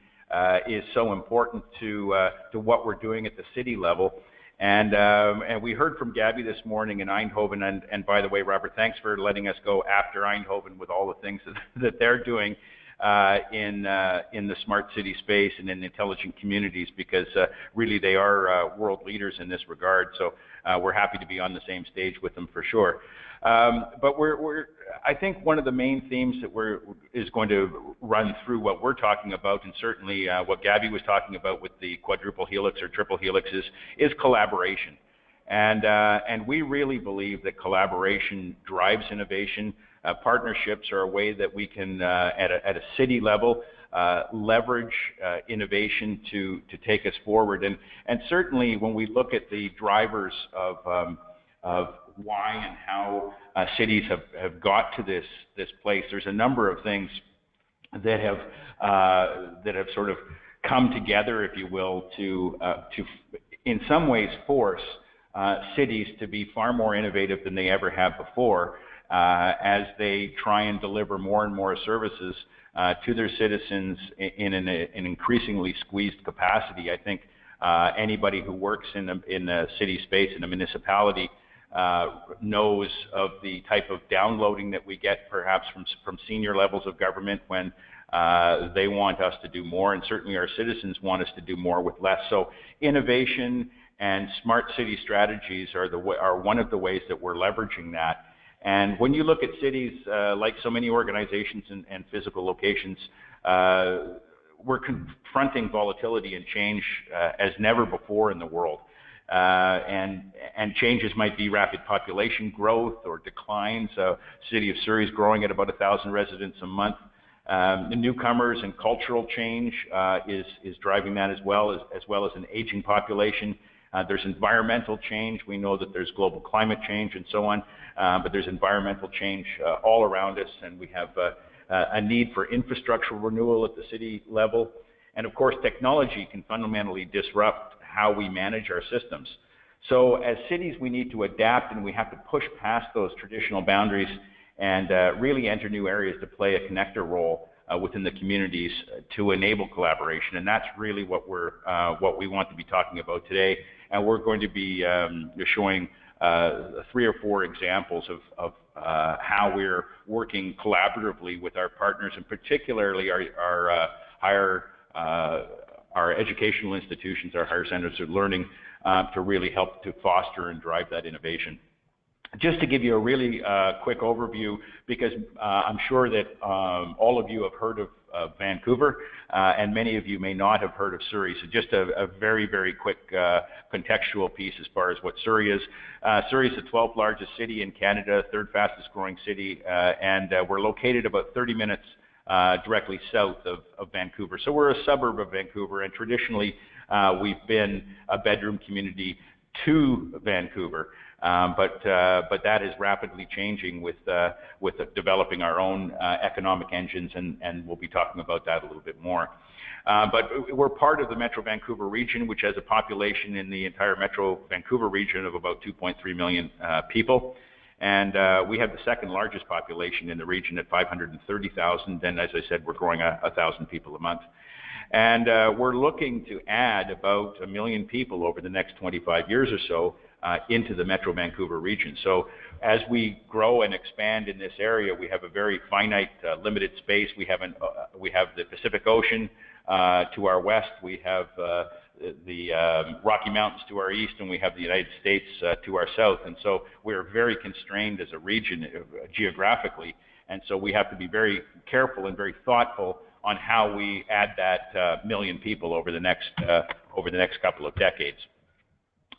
is so important to what we're doing at the city level. And we heard from Gabby this morning in Eindhoven, and by the way, Robert, thanks for letting us go after Eindhoven with all the things that they're doing in the smart city space and in intelligent communities, because really they are world leaders in this regard. So we're happy to be on the same stage with them for sure. But I think one of the main themes that is going to run through what we're talking about, and certainly what Gabby was talking about with the quadruple helix or triple helix, is collaboration. And we really believe that collaboration drives innovation. Partnerships are a way that we can, at a city level, leverage innovation to take us forward. And certainly when we look at the drivers of why and how cities have got to this place, there's a number of things that have sort of come together, if you will, to in some ways force cities to be far more innovative than they ever have before, as they try and deliver more and more services to their citizens in an increasingly squeezed capacity. I think anybody who works in a city space, in a municipality, knows of the type of downloading that we get perhaps from senior levels of government when they want us to do more, and certainly our citizens want us to do more with less. So innovation and smart city strategies are one of the ways that we're leveraging that. And when you look at cities, like so many organizations and physical locations, we're confronting volatility and change as never before in the world. And changes might be rapid population growth or declines. The city of Surrey is growing at about 1,000 residents a month. The newcomers and cultural change is driving that as well as an aging population. There's environmental change. We know that there's global climate change and so on, but there's environmental change all around us, and we have a need for infrastructural renewal at the city level. And of course, technology can fundamentally disrupt how we manage our systems. So as cities, we need to adapt, and we have to push past those traditional boundaries and really enter new areas to play a connector role within the communities to enable collaboration. And that's really what we want to be talking about today. And we're going to be showing 3 or 4 examples of how we're working collaboratively with our partners, and particularly our educational institutions, our higher centers of learning, to really help to foster and drive that innovation. Just to give you a really quick overview, because I'm sure that all of you have heard of Vancouver, and many of you may not have heard of Surrey. So just a very, very quick contextual piece as far as what Surrey is. Surrey is the 12th largest city in Canada, 3rd fastest growing city, and we're located about 30 minutes directly south of Vancouver. So we're a suburb of Vancouver, and traditionally we've been a bedroom community to Vancouver. But that is rapidly changing with developing our own economic engines, and we'll be talking about that a little bit more. But we're part of the Metro Vancouver region, which has a population in the entire Metro Vancouver region of about 2.3 million people. And we have the 2nd largest population in the region at 530,000. And as I said, we're growing 1,000 people a month. And we're looking to add about 1 million people over the next 25 years or so into the Metro Vancouver region. So as we grow and expand in this area, we have a very finite, limited space. We have the Pacific Ocean to our west. We have the Rocky Mountains to our east, and we have the United States to our south. And so we're very constrained as a region geographically. And so we have to be very careful and very thoughtful on how we add that 1 million people over the next couple of decades.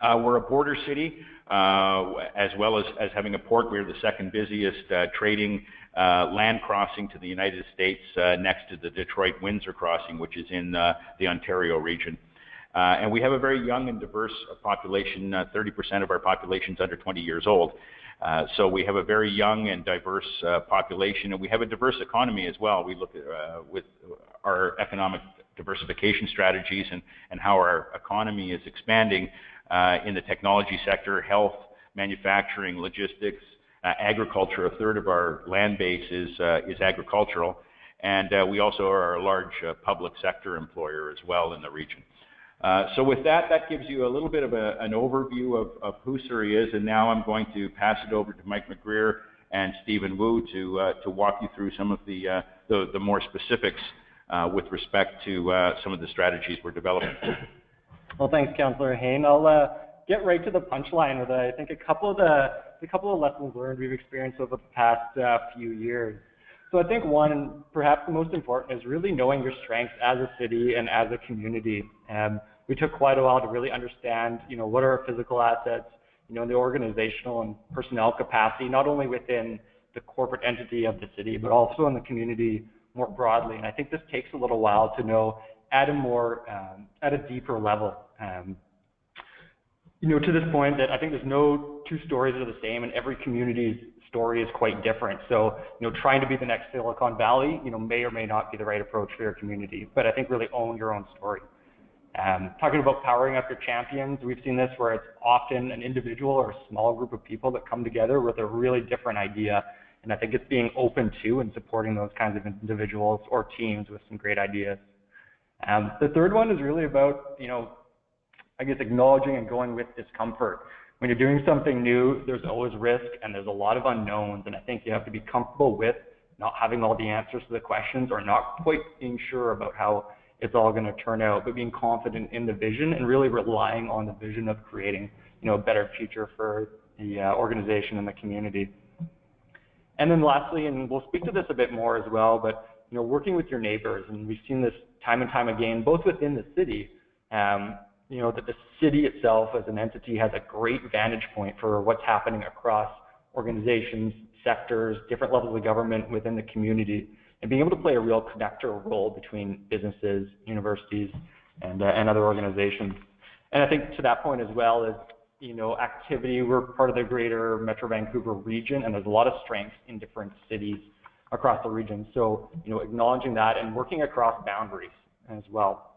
We're a border city, as well as having a port. We're the 2nd busiest trading land crossing to the United States, next to the Detroit-Windsor crossing, which is in the Ontario region. And we have a very young and diverse population. 30% of our population is under 20 years old. So we have a very young and diverse population, and we have a diverse economy as well. We look at with our economic diversification strategies and how our economy is expanding in the technology sector, health, manufacturing, logistics, agriculture. 1/3 of our land base is agricultural, and we also are a large public sector employer as well in the region. So with that gives you a little bit of an overview of who Surrey is, and now I'm going to pass it over to Mike McGreer and Stephen Wu to walk you through some of the more specifics with respect to some of the strategies we're developing. Well, thanks, Councillor Hain. I'll get right to the punchline with I think a couple of lessons learned we've experienced over the past few years. So I think one, and perhaps the most important, is really knowing your strengths as a city and as a community. We took quite a while to really understand, what are our physical assets, in the organizational and personnel capacity, not only within the corporate entity of the city, but also in the community more broadly. And I think this takes a little while to know at a deeper level. To this point, that I think there's no 2 stories that are the same, and every community's story is quite different. So, trying to be the next Silicon Valley, may or may not be the right approach for your community. But I think really own your own story. Talking about powering up your champions, we've seen this where it's often an individual or a small group of people that come together with a really different idea. And I think it's being open to and supporting those kinds of individuals or teams with some great ideas. The 3rd one is really about, acknowledging and going with discomfort. When you're doing something new, there's always risk and there's a lot of unknowns. And I think you have to be comfortable with not having all the answers to the questions, or not quite being sure about how it's all going to turn out, but being confident in the vision and really relying on the vision of creating, a better future for the organization and the community. And then lastly, and we'll speak to this a bit more as well, but working with your neighbors, and we've seen this time and time again, both within the city, that the city itself as an entity has a great vantage point for what's happening across organizations, sectors, different levels of government within the community, and being able to play a real connector role between businesses, universities, and other organizations. And I think to that point as well is, activity, we're part of the greater Metro Vancouver region, and there's a lot of strengths in different cities across the region. So, acknowledging that and working across boundaries as well.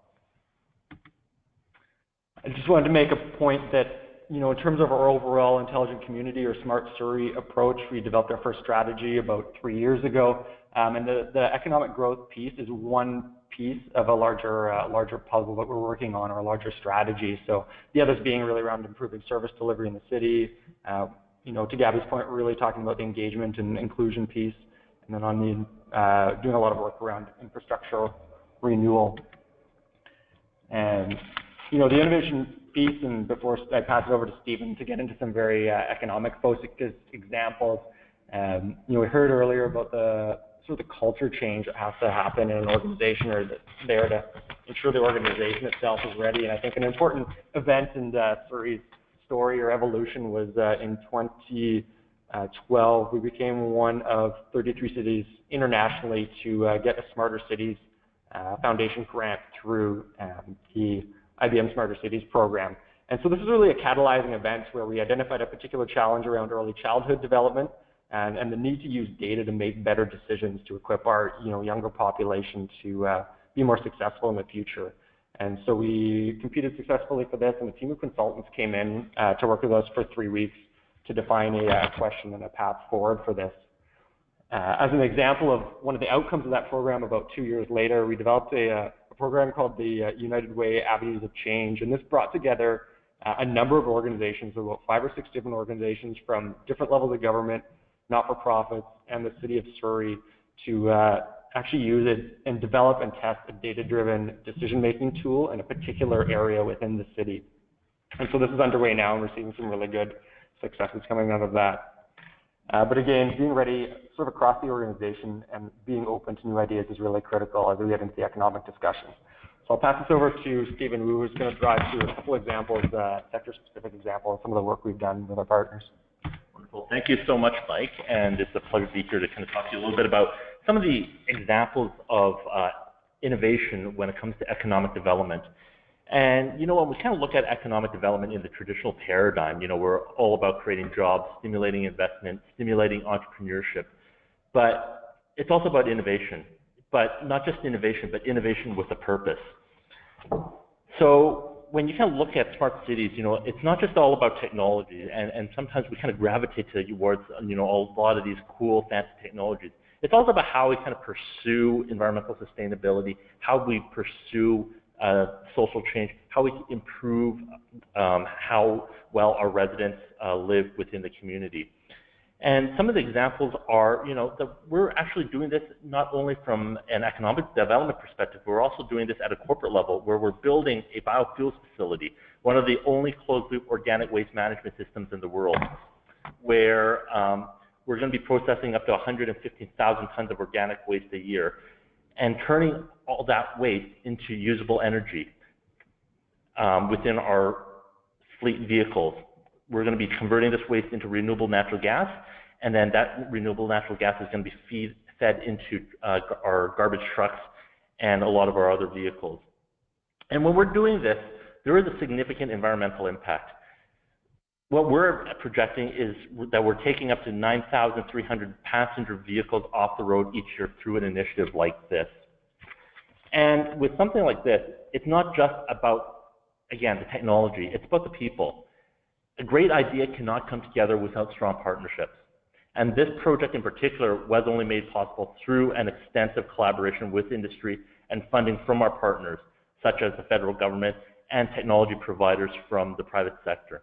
I just wanted to make a point that, in terms of our overall intelligent community or smart Surrey approach, we developed our first strategy about 3 years ago. And the economic growth piece is one piece of a larger puzzle that we're working on, or a larger strategy. So the others being really around improving service delivery in the city. To Gabby's point, we're really talking about the engagement and inclusion piece. And then on the, doing a lot of work around infrastructure renewal. And, the innovation piece, and before I pass it over to Stephen to get into some very economic focused examples, we heard earlier about the sort of the culture change that has to happen in an organization, or that's there to ensure the organization itself is ready. And I think an important event in Surrey's story or evolution was in 2012, we became one of 33 cities internationally to get a Smarter Cities Foundation grant through the IBM Smarter Cities program. And so this is really a catalyzing event where we identified a particular challenge around early childhood development and the need to use data to make better decisions to equip our younger population to be more successful in the future. And so we competed successfully for this, and a team of consultants came in to work with us for 3 weeks to define a question and a path forward for this. As an example of one of the outcomes of that program, about 2 years later, we developed a program called the United Way Avenues of Change, and this brought together a number of organizations, about 5 or 6 different organizations from different levels of government, not-for-profits, and the city of Surrey to actually use it and develop and test a data-driven decision-making tool in a particular area within the city. And so this is underway now, and we're seeing some really good successes coming out of that. But again, being ready sort of across the organization and being open to new ideas is really critical as we get into the economic discussions. So I'll pass this over to Stephen Wu, who's going to drive through a couple examples, sector-specific examples, of some of the work we've done with our partners. Wonderful. Thank you so much, Mike. And it's a pleasure to be here to kind of talk to you a little bit about some of the examples of innovation when it comes to economic development. And, when we kind of look at economic development in the traditional paradigm, we're all about creating jobs, stimulating investment, stimulating entrepreneurship. But it's also about innovation. But not just innovation, but innovation with a purpose. So when you kind of look at smart cities, it's not just all about technology. And sometimes we kind of gravitate towards, a lot of these cool, fancy technologies. It's also about how we kind of pursue environmental sustainability, how we pursue social change, how we improve how well our residents live within the community. And some of the examples are, that we're actually doing this not only from an economic development perspective, but we're also doing this at a corporate level where we're building a biofuels facility, one of the only closed-loop organic waste management systems in the world, where we're going to be processing up to 115,000 tons of organic waste a year and turning all that waste into usable energy within our fleet vehicles. We're going to be converting this waste into renewable natural gas, and then that renewable natural gas is going to be fed into our garbage trucks and a lot of our other vehicles. And when we're doing this, there is a significant environmental impact. What we're projecting is that we're taking up to 9,300 passenger vehicles off the road each year through an initiative like this. And with something like this, it's not just about, again, the technology, it's about the people. A great idea cannot come together without strong partnerships. And this project in particular was only made possible through an extensive collaboration with industry and funding from our partners, such as the federal government and technology providers from the private sector.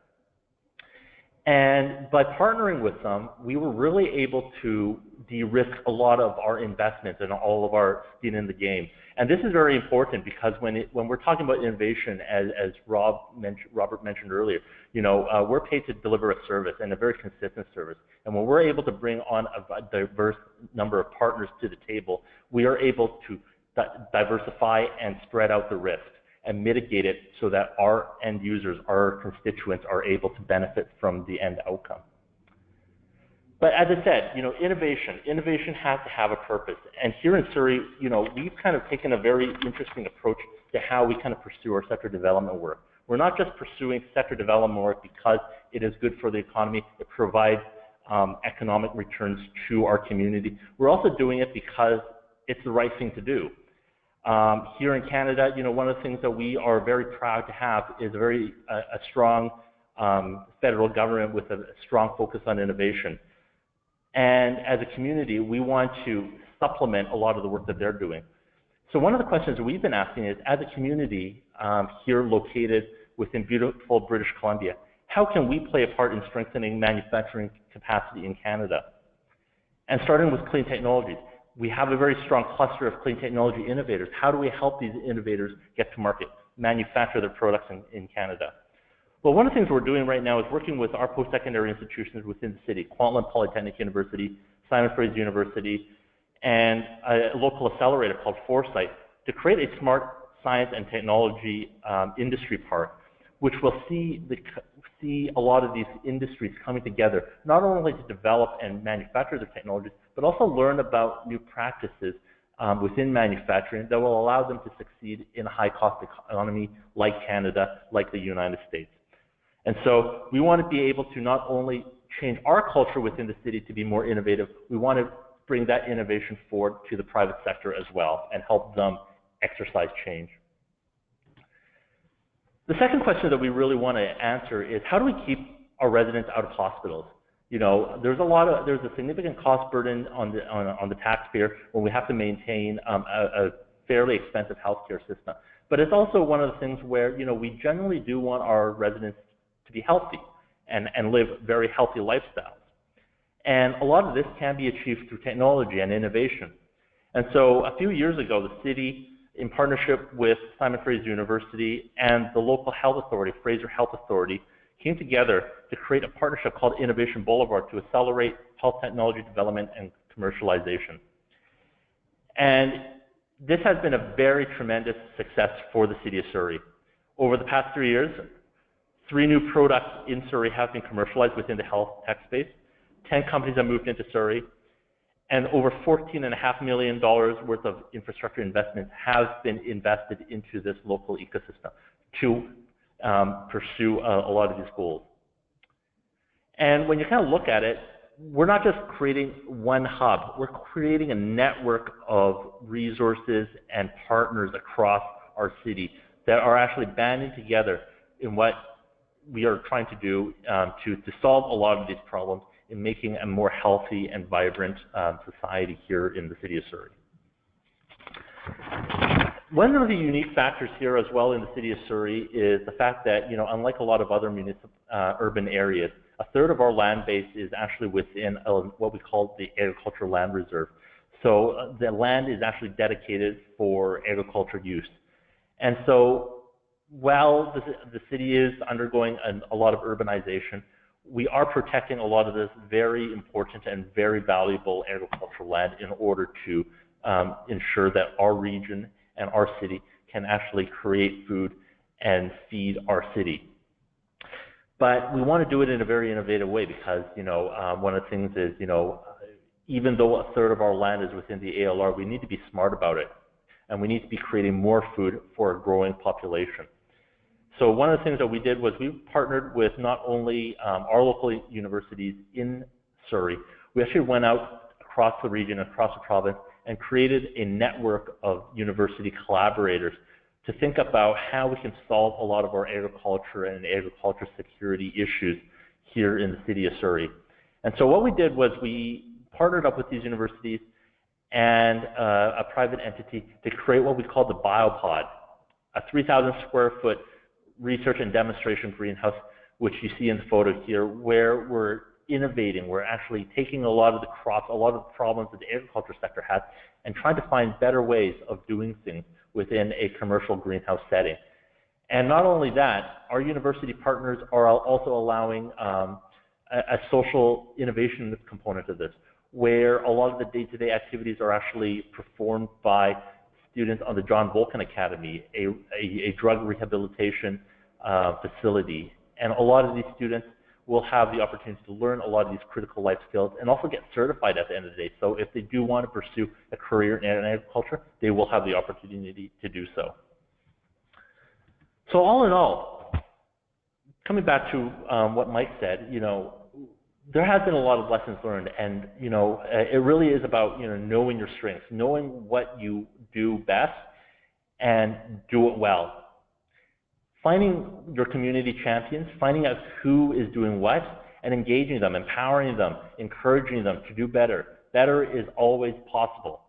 And by partnering with them, we were really able to de-risk a lot of our investments and all of our skin in the game. And this is very important because when we're talking about innovation, as Robert mentioned earlier, we're paid to deliver a service and a very consistent service. And when we're able to bring on a diverse number of partners to the table, we are able to diversify and spread out the risk and mitigate it so that our end users, our constituents, are able to benefit from the end outcome. But as I said, innovation has to have a purpose. And here in Surrey, we've kind of taken a very interesting approach to how we kind of pursue our sector development work. We're not just pursuing sector development work because it is good for the economy, it provides economic returns to our community. We're also doing it because it's the right thing to do. Here in Canada, one of the things that we are very proud to have is a strong federal government with a strong focus on innovation. And as a community, we want to supplement a lot of the work that they're doing. So one of the questions that we've been asking is, as a community here located within beautiful British Columbia, how can we play a part in strengthening manufacturing capacity in Canada? And starting with clean technologies, we have a very strong cluster of clean technology innovators. How do we help these innovators get to market, manufacture their products in Canada? Well, one of the things we're doing right now is working with our post-secondary institutions within the city, Kwantlen Polytechnic University, Simon Fraser University, and a local accelerator called Foresight to create a smart science and technology industry park, which will see a lot of these industries coming together, not only to develop and manufacture their technologies, but also learn about new practices within manufacturing that will allow them to succeed in a high-cost economy like Canada, like the United States. And so we want to be able to not only change our culture within the city to be more innovative, we want to bring that innovation forward to the private sector as well and help them exercise change. The second question that we really want to answer is, how do we keep our residents out of hospitals? There's a significant cost burden on the taxpayer when we have to maintain a fairly expensive healthcare system. But it's also one of the things where we generally do want our residents to be healthy and live very healthy lifestyles. And a lot of this can be achieved through technology and innovation. And so a few years ago, the city, in partnership with Simon Fraser University and the local health authority, Fraser Health Authority, came together to create a partnership called Innovation Boulevard to accelerate health technology development and commercialization. And this has been a very tremendous success for the city of Surrey. Over the past 3 years, 3 new products in Surrey have been commercialized within the health tech space. 10 companies have moved into Surrey, and over $14.5 million worth of infrastructure investments have been invested into this local ecosystem to pursue a lot of these goals. And when you kind of look at it, we're not just creating one hub, we're creating a network of resources and partners across our city that are actually banding together in what we are trying to do to solve a lot of these problems in making a more healthy and vibrant society here in the city of Surrey. One of the unique factors here as well in the city of Surrey is the fact that, unlike a lot of other urban areas, a third of our land base is actually within what we call the agricultural land reserve. So the land is actually dedicated for agriculture use. And so while the city is undergoing a lot of urbanization, we are protecting a lot of this very important and very valuable agricultural land in order to ensure that our region and our city can actually create food and feed our city. But we want to do it in a very innovative way because, one of the things is, even though a third of our land is within the ALR, we need to be smart about it. And we need to be creating more food for a growing population. So one of the things that we did was we partnered with not only our local universities in Surrey, we actually went out across the region, across the province, and created a network of university collaborators to think about how we can solve a lot of our agriculture and agriculture security issues here in the city of Surrey. And so what we did was we partnered up with these universities and a private entity to create what we call the Biopod, a 3,000 square foot research and demonstration greenhouse, which you see in the photo here, where we're innovating. We're actually taking a lot of the crops, a lot of the problems that the agriculture sector has, and trying to find better ways of doing things within a commercial greenhouse setting. And not only that, our university partners are also allowing a social innovation component of this, where a lot of the day-to-day activities are actually performed by students on the John Volcan Academy, a drug rehabilitation facility. And a lot of these students will have the opportunity to learn a lot of these critical life skills and also get certified at the end of the day. So if they do want to pursue a career in agriculture, they will have the opportunity to do so. So all in all, coming back to what Mike said, there has been a lot of lessons learned, and it really is about knowing your strengths, knowing what you do best, and do it well. Finding your community champions, finding out who is doing what, and engaging them, empowering them, encouraging them to do better. Better is always possible.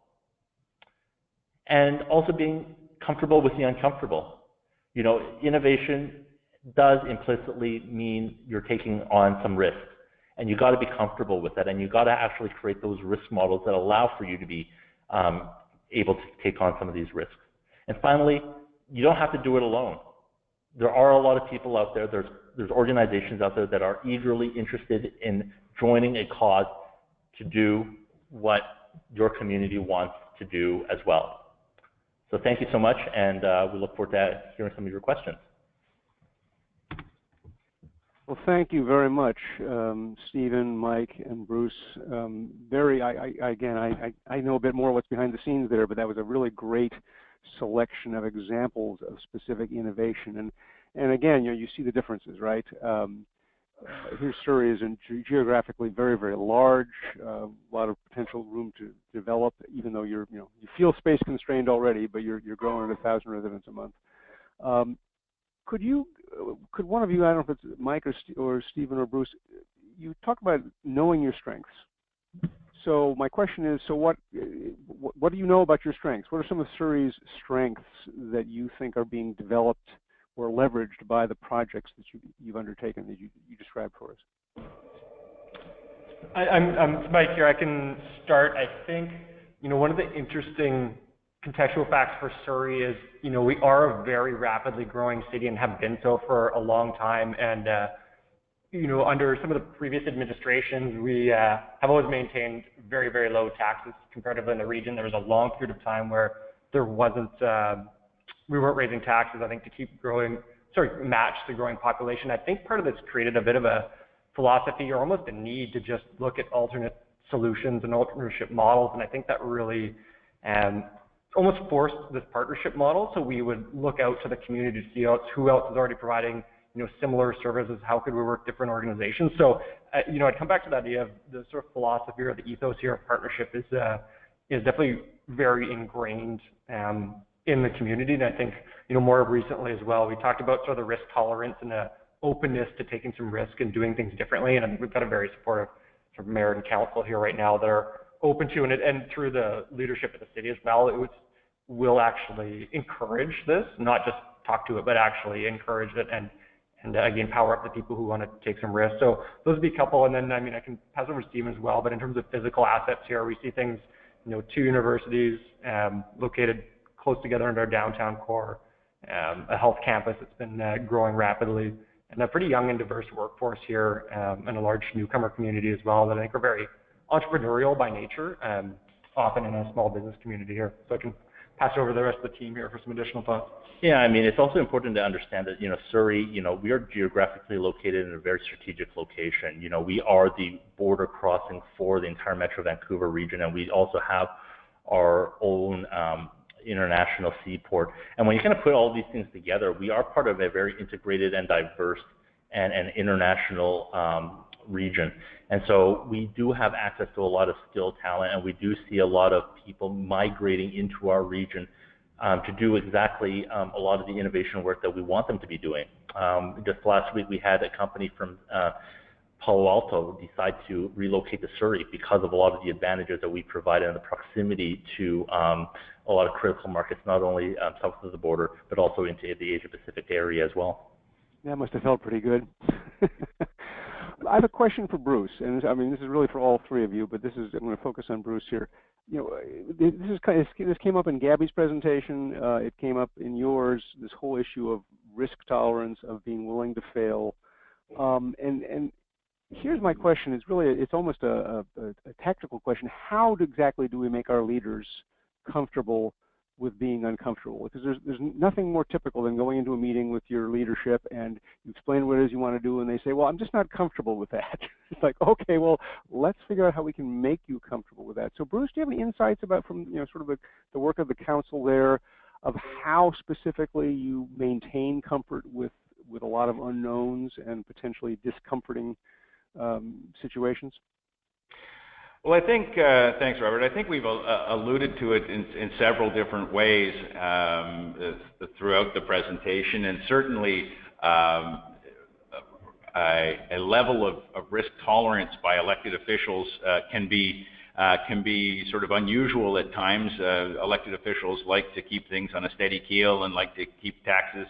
And also being comfortable with the uncomfortable. You know, innovation does implicitly mean you're taking on some risks. And you got to be comfortable with that. And you got to actually create those risk models that allow for you to be able to take on some of these risks. And finally, you don't have to do it alone. There are a lot of people out there, there's organizations out there that are eagerly interested in joining a cause to do what your community wants to do as well. So thank you so much, and we look forward to hearing some of your questions. Well, thank you very much, Stephen, Mike, and Bruce. I know a bit more what's behind the scenes there, but that was a really great selection of examples of specific innovation. And again, you know, you see the differences, right? Here, Surrey is geographically very, very large. A lot of potential room to develop, even though you feel space constrained already, but you're growing at 1,000 residents a month. Could one of you, I don't know if it's Mike or Stephen or Bruce, you talk about knowing your strengths. So my question is, so what do you know about your strengths? What are some of Surrey's strengths that you think are being developed or leveraged by the projects that you've undertaken that you described for us? I'm Mike here. I can start. I think, you know, one of the interesting contextual facts for Surrey is, you know, we are a very rapidly growing city and have been so for a long time. And you know, under some of the previous administrations, we have always maintained very, very low taxes comparatively in the region. There was a long period of time where there wasn't, we weren't raising taxes, I think, to keep growing, match the growing population. I think part of this created a bit of a philosophy or almost a need to just look at alternate solutions and alternate models. And I think that really almost forced this partnership model. So we would look out to the community to see who else is already providing, you know, similar services. How could we work different organizations? So, you know, I'd come back to the idea of the sort of philosophy or the ethos here of partnership is definitely very ingrained in the community. And I think, you know, more recently as well, we talked about sort of the risk tolerance and the openness to taking some risk and doing things differently. And I think we've got a very supportive sort of mayor and council here right now that are open to, and through the leadership of the city as well, will actually encourage this, not just talk to it, but actually encourage it and again, power up the people who want to take some risks. So those would be a couple. And then, I mean, I can pass over to Stephen as well, but in terms of physical assets here, we see things, you know, 2 universities located close together in our downtown core, a health campus that's been growing rapidly, and a pretty young and diverse workforce here, and a large newcomer community as well that I think are very entrepreneurial by nature, often in a small business community here. So I can pass it over to the rest of the team here for some additional thoughts. Yeah, I mean, it's also important to understand that, you know, Surrey, you know, we are geographically located in a very strategic location. You know, we are the border crossing for the entire Metro Vancouver region, and we also have our own international seaport. And when you kind of put all these things together, we are part of a very integrated and diverse and international region. And so we do have access to a lot of skilled talent, and we do see a lot of people migrating into our region to do exactly a lot of the innovation work that we want them to be doing. Just last week, we had a company from Palo Alto decide to relocate to Surrey because of a lot of the advantages that we provide and the proximity to a lot of critical markets, not only south of the border, but also into the Asia-Pacific area as well. That must have felt pretty good. I have a question for Bruce, and I mean, this is really for all 3 of you, but I'm going to focus on Bruce here. You know, this came up in Gabby's presentation. It came up in yours. This whole issue of risk tolerance, of being willing to fail, and here's my question. It's almost a tactical question. How exactly do we make our leaders comfortable with being uncomfortable? Because there's nothing more typical than going into a meeting with your leadership and you explain what it is you want to do, and they say, well, I'm just not comfortable with that. It's like, okay, well, let's figure out how we can make you comfortable with that. So Bruce, do you have any insights from, you know, sort of the work of the council there, of how specifically you maintain comfort with a lot of unknowns and potentially discomforting situations? Well, I think, thanks, Robert. I think we've alluded to it in several different ways throughout the presentation, and certainly a level of risk tolerance by elected officials can be sort of unusual at times. Elected officials like to keep things on a steady keel and like to keep taxes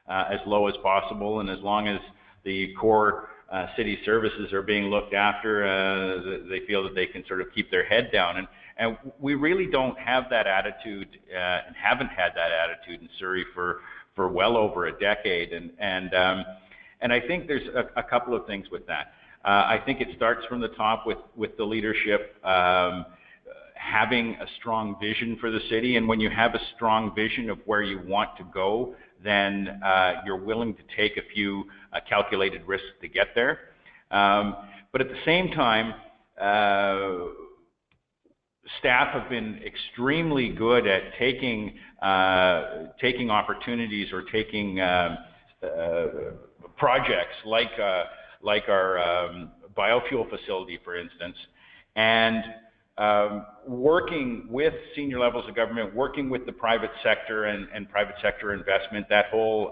as low as possible, and as long as the core city services are being looked after, they feel that they can sort of keep their head down. And we really don't have that attitude and haven't had that attitude in Surrey for well over a decade. And I think there's a couple of things with that. I think it starts from the top with the leadership having a strong vision for the city. And when you have a strong vision of where you want to go, then you're willing to take a few calculated risks to get there. But at the same time, staff have been extremely good at taking opportunities or taking projects like our biofuel facility, for instance, and working with senior levels of government, working with the private sector and private sector investment. That whole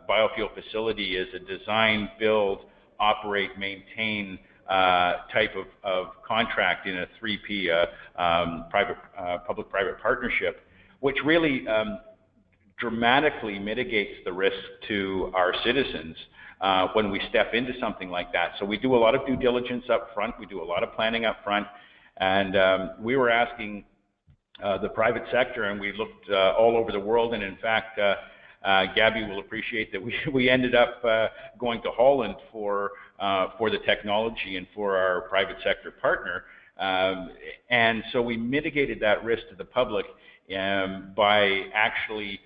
biofuel facility is a design, build, operate, maintain type of contract in a 3P public-private partnership, which really dramatically mitigates the risk to our citizens when we step into something like that. So we do a lot of due diligence up front, we do a lot of planning up front, and we were asking the private sector, and we looked all over the world, and in fact, Gabby will appreciate that we ended up going to Holland for the technology and for our private sector partner. And so we mitigated that risk to the public by actually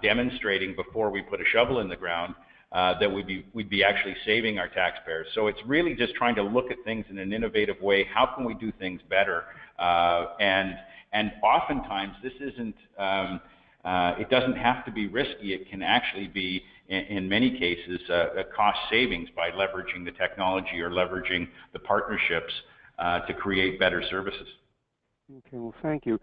demonstrating before we put a shovel in the ground that we'd be actually saving our taxpayers. So it's really just trying to look at things in an innovative way. How can we do things better? And oftentimes this isn't, it doesn't have to be risky. It can actually be, in many cases, a cost savings by leveraging the technology or leveraging the partnerships to create better services. Okay, well, thank you.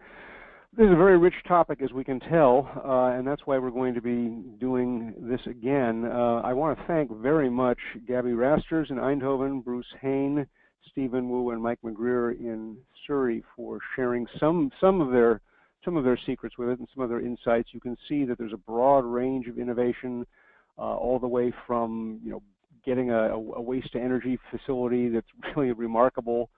This is a very rich topic, as we can tell, and that's why we're going to be doing this again. I want to thank very much Gabby Rasters in Eindhoven, Bruce Hain, Stephen Wu, and Mike McGreer in Surrey for sharing some of their secrets with it and some of their insights. You can see that there's a broad range of innovation, all the way from getting a waste to energy facility that's really remarkable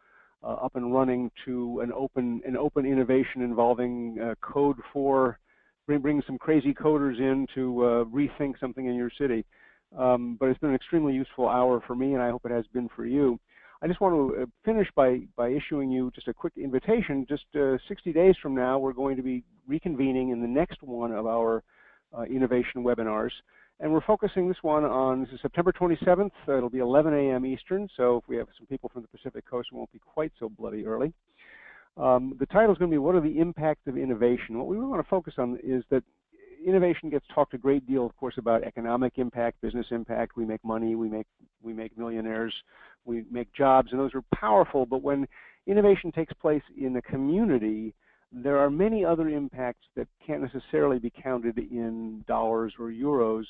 up and running to an open innovation involving code for bringing some crazy coders in to rethink something in your city. But it's been an extremely useful hour for me, and I hope it has been for you. I just want to finish by issuing you just a quick invitation. Just 60 days from now, we're going to be reconvening in the next one of our innovation webinars. And we're focusing this one on September 27th. It'll be 11 a.m. Eastern, so if we have some people from the Pacific Coast, it won't be quite so bloody early. The title is going to be, What are the Impacts of Innovation? What we really want to focus on is that innovation gets talked a great deal, of course, about economic impact, business impact. We make money, we make millionaires, we make jobs, and those are powerful. But when innovation takes place in a community, there are many other impacts that can't necessarily be counted in dollars or euros,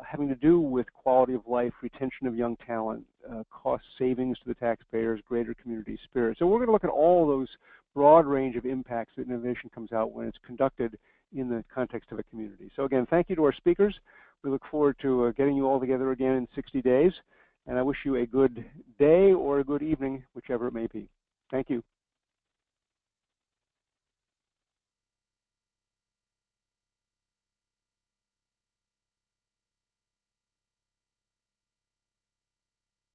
having to do with quality of life, retention of young talent, cost savings to the taxpayers, greater community spirit. So we're going to look at all those broad range of impacts that innovation comes out when it's conducted in the context of a community. So again, thank you to our speakers. We look forward to getting you all together again in 60 days. And I wish you a good day or a good evening, whichever it may be. Thank you.